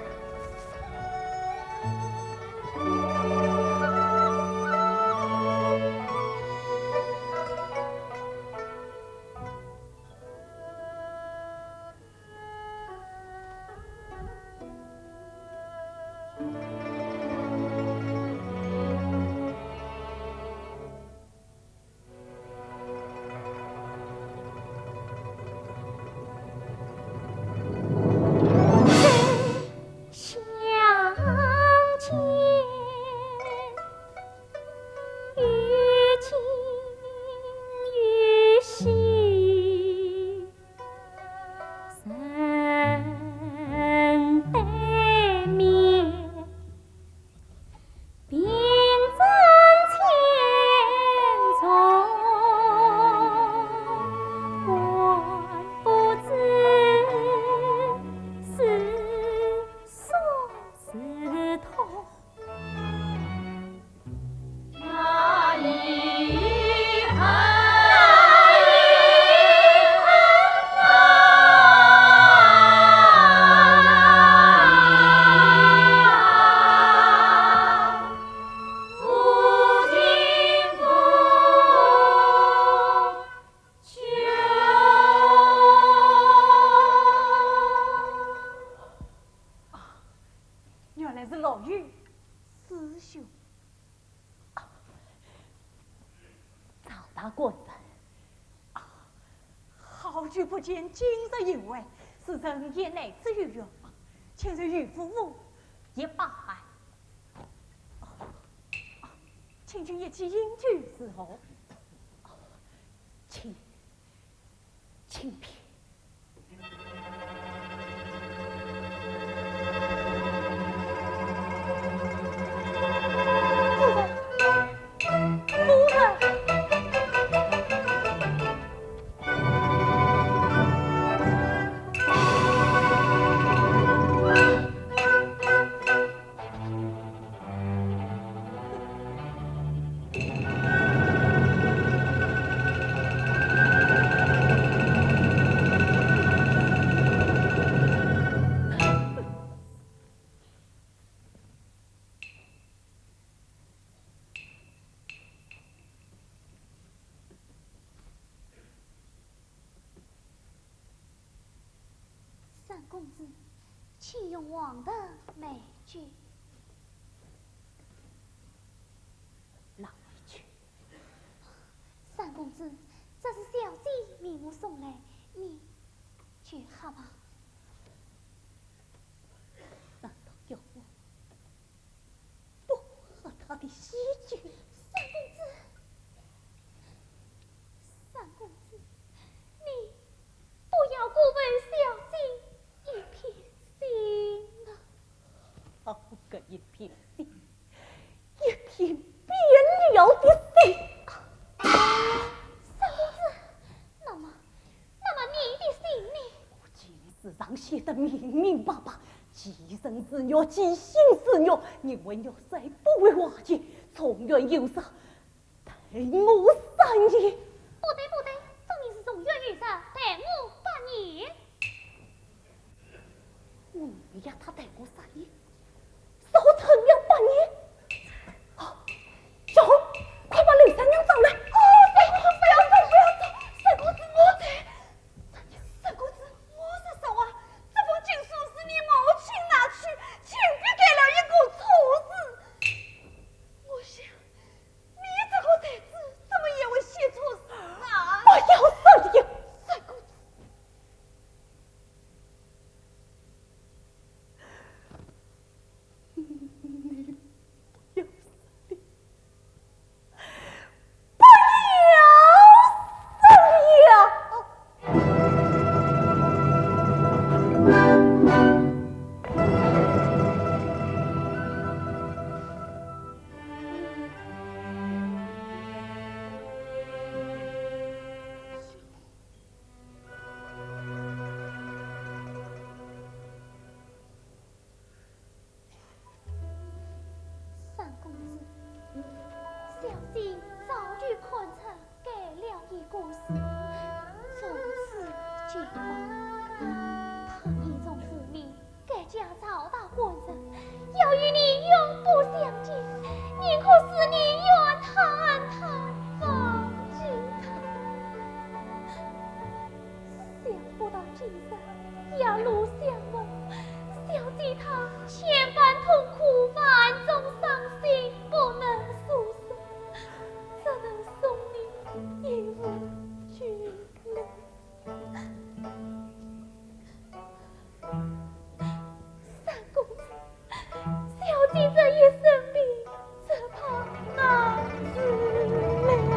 好久不见，今日有为，是人也乃至于远方，请日与夫妇一把海。请君一起饮酒是何？请便。公子，请用王的美句。哪一句？三公子，这是小姐秘密送来，你去好吧。难道要我不和他的喜剧？三公子，你不要辜负小姐一片心啊！好个一片心，一片变了的心。三公子，那么你的心呢？我今世上写得明明白白，既生之虐，既心之虐。你为了谁不为瓦解，从远有杀，待我3年。不对，总你是从远遇上待我8年。我呀，他待我3年，少成了8年。好，小红，快把刘三娘找来。不要走，三公子我在。三公子，我是说啊，这封情书是你母亲拿去，亲笔给了一个错字。我想，你这个才子怎么也会写错字啊？不要生气，三公子。三公子，小姐早就看出改了一个事，从此结婚。他一种父命，改家找到婚人，要与你永不相见，宁可使你怨叹放弃他。想不到今生一路相逢，小姐她千般痛苦，万种伤心，不能诉说，只能送你一副绝泪。三公子，小姐这一生病，只怕难治了。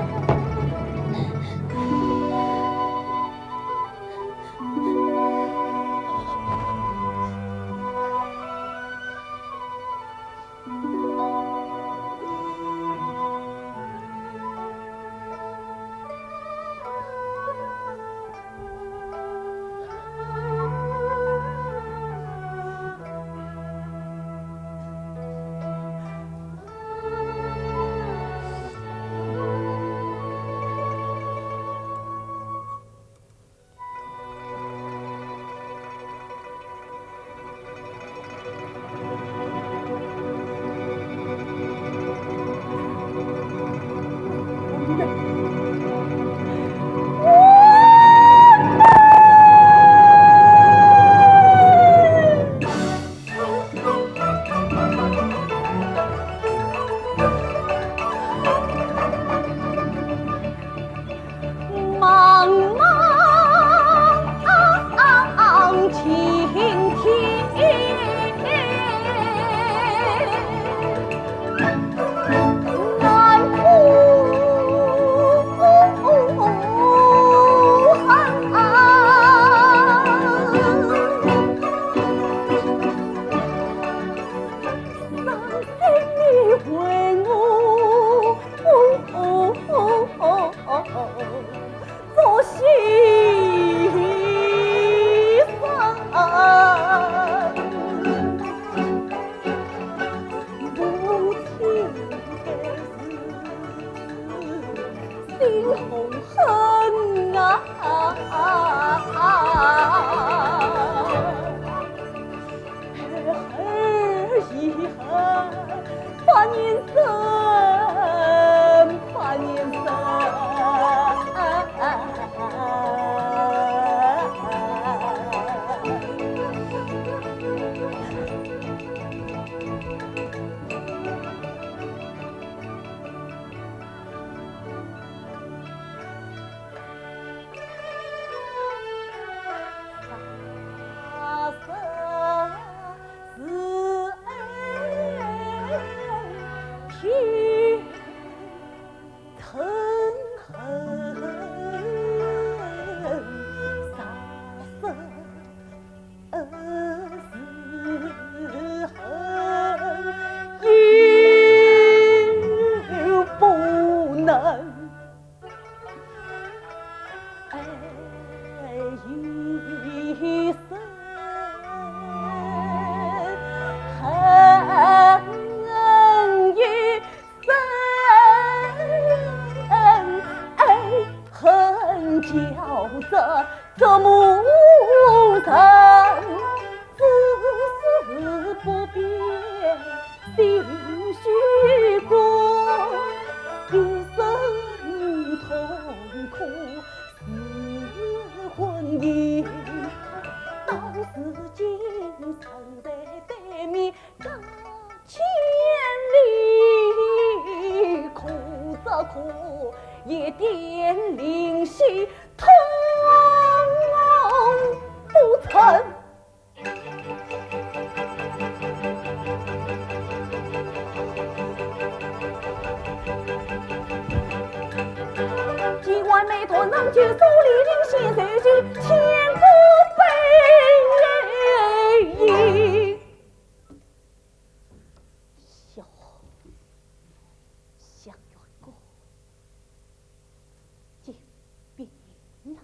着这母神，只是不变心虚过，一生痛苦是婚姻，到时今站在对面隔千里，哭着哭一点灵犀通不成。今晚没托能去手里领先谁去千古悲吟。小想远过，见别了。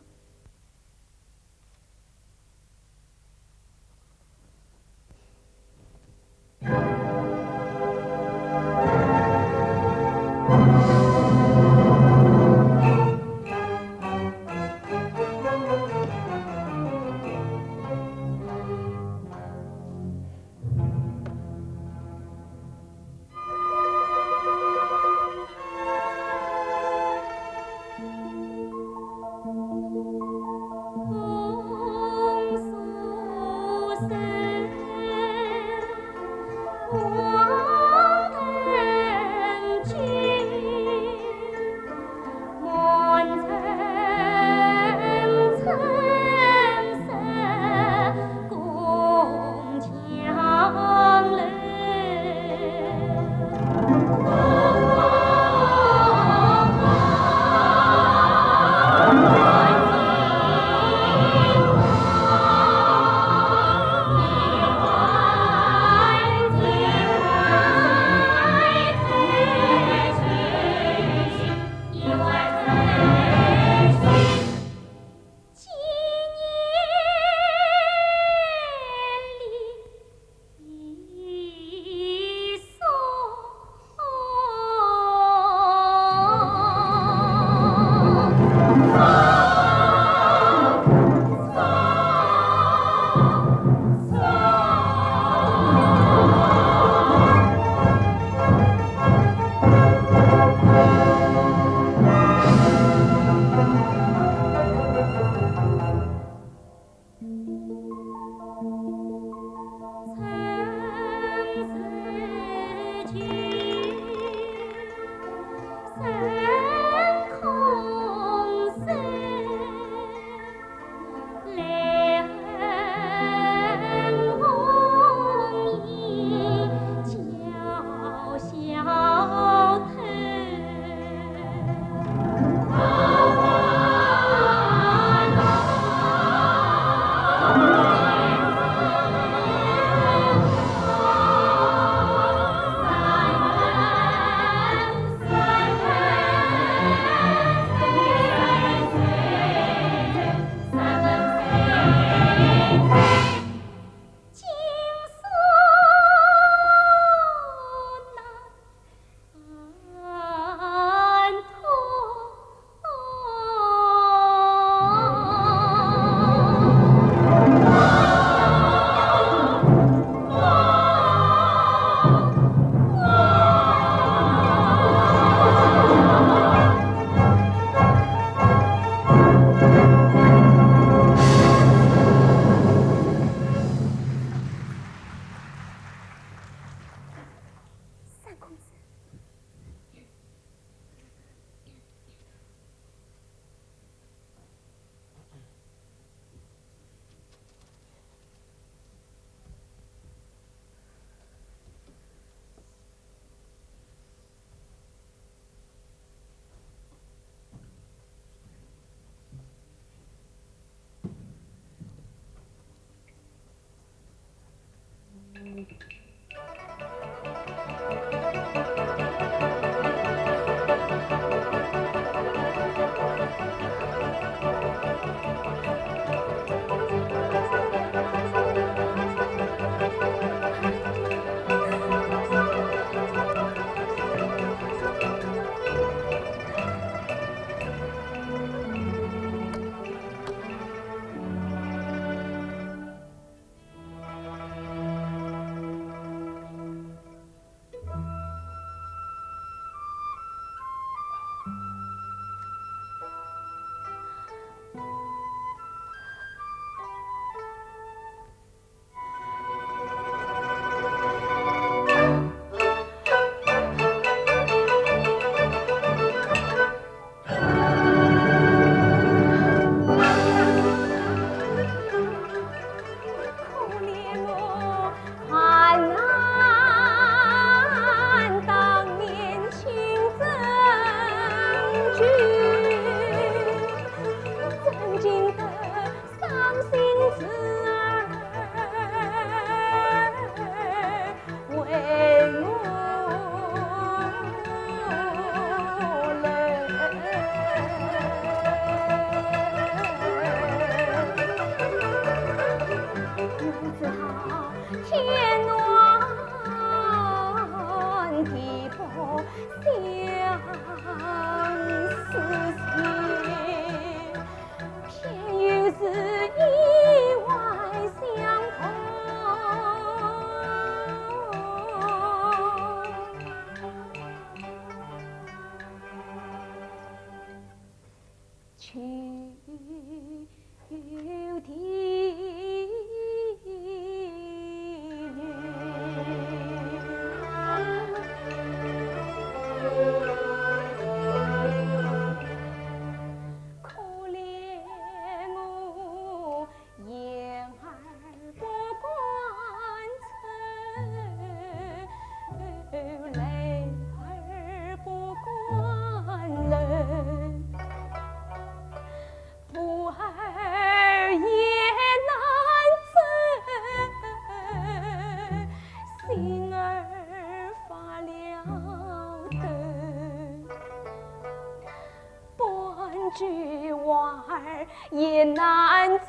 也难测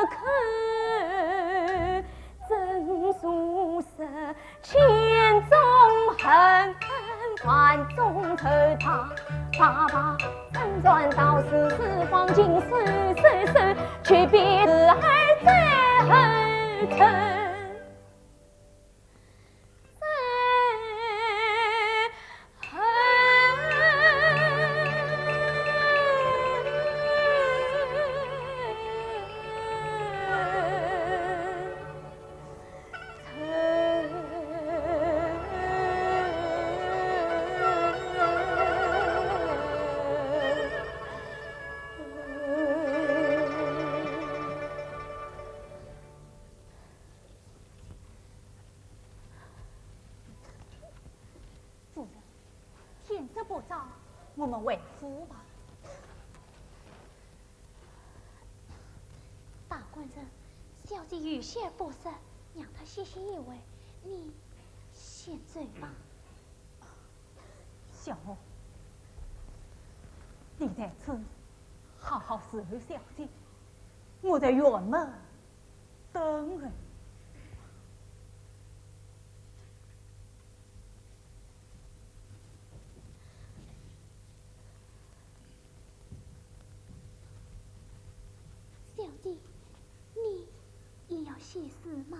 可，曾宿舍千种恨，万种愁怕，爸爸曾转到四方尽世，却别子儿在后头。天色不早，我们回府吧。大官人，小姐有些不适，让她歇歇一会，你先走吧。小娥，你在此好好伺候小姐，我在院门等人。小姐，你也要歇事吗？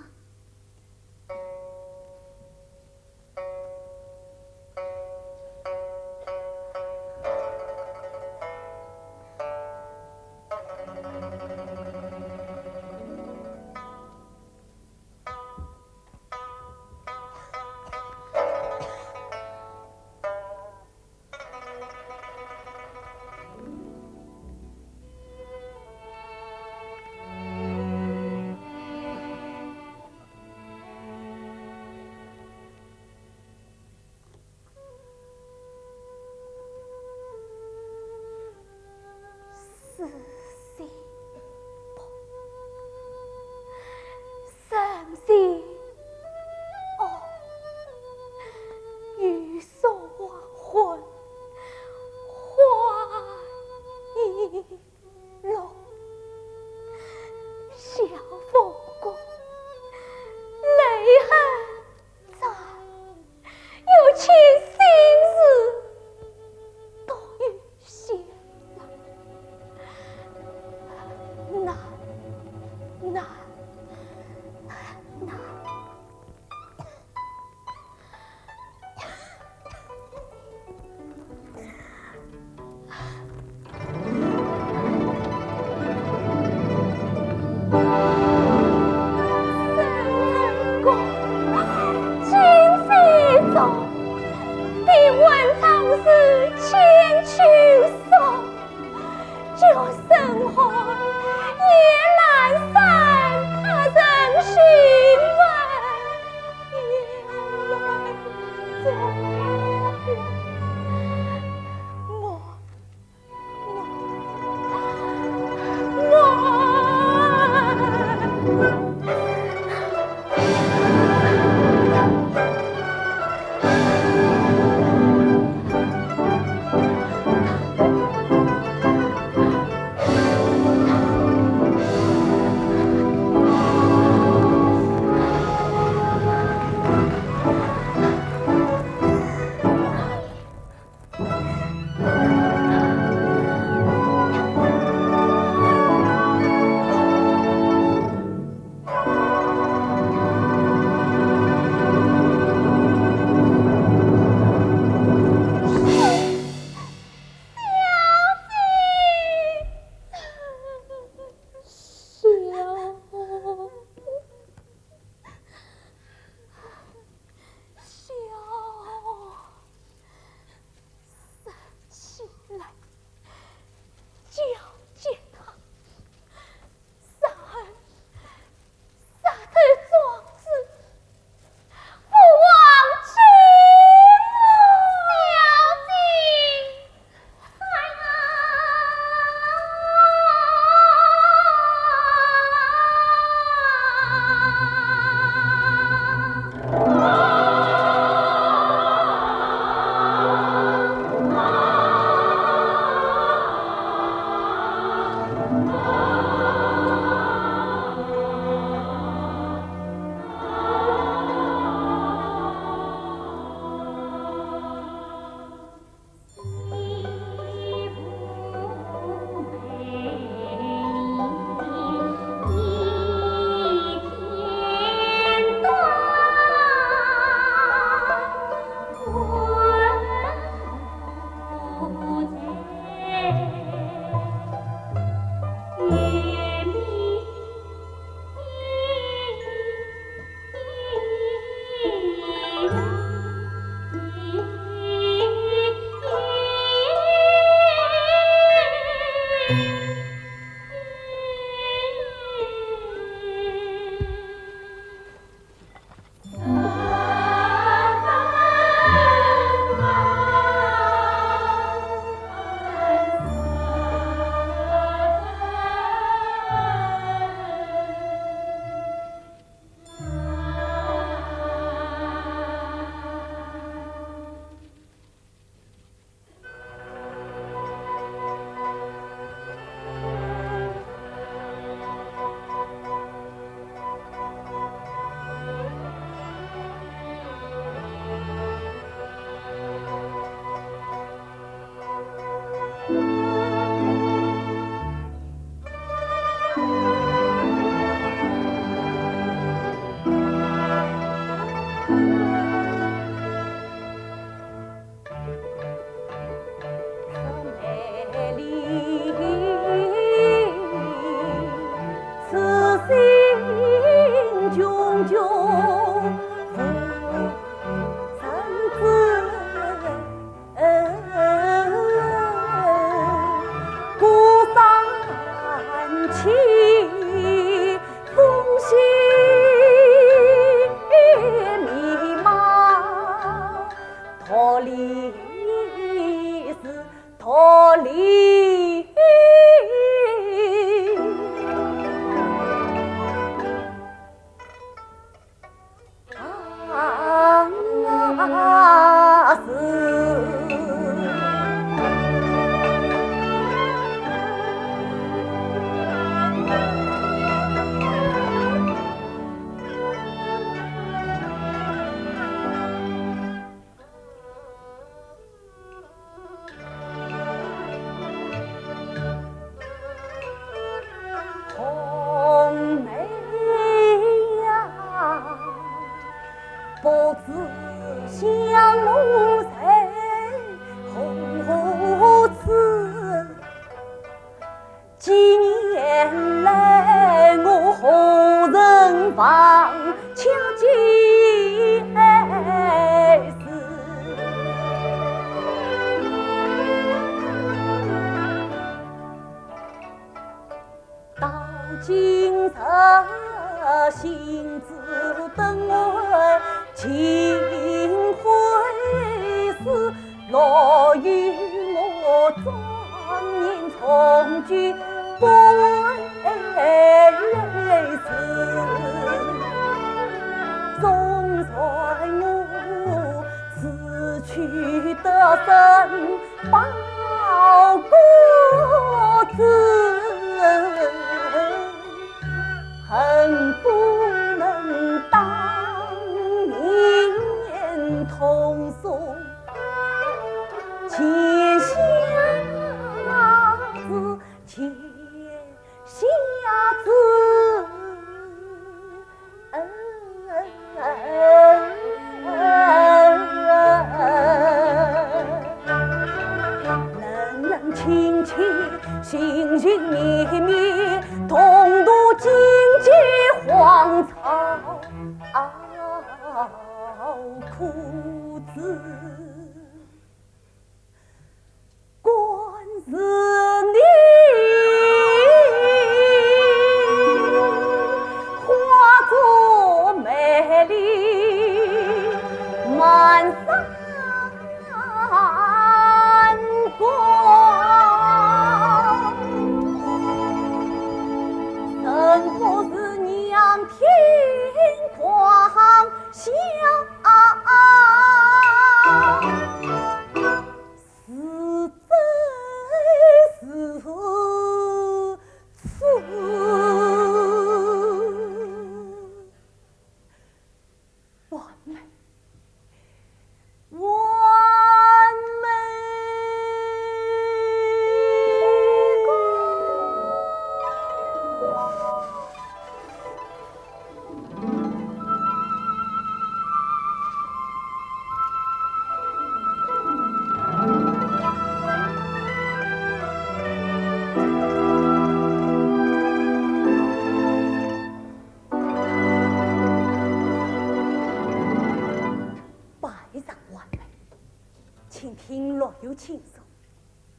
有轻松，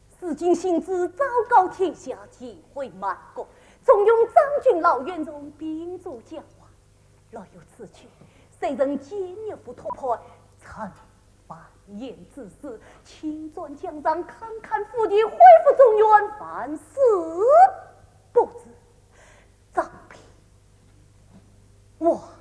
四经行之，昭告天下，机会满国，重用张军老院中兵卒将亡。若有此曲，谁人坚决不突破？臣反言之事，请转将章，看看府邸，恢复中原，凡事不知，张平，我。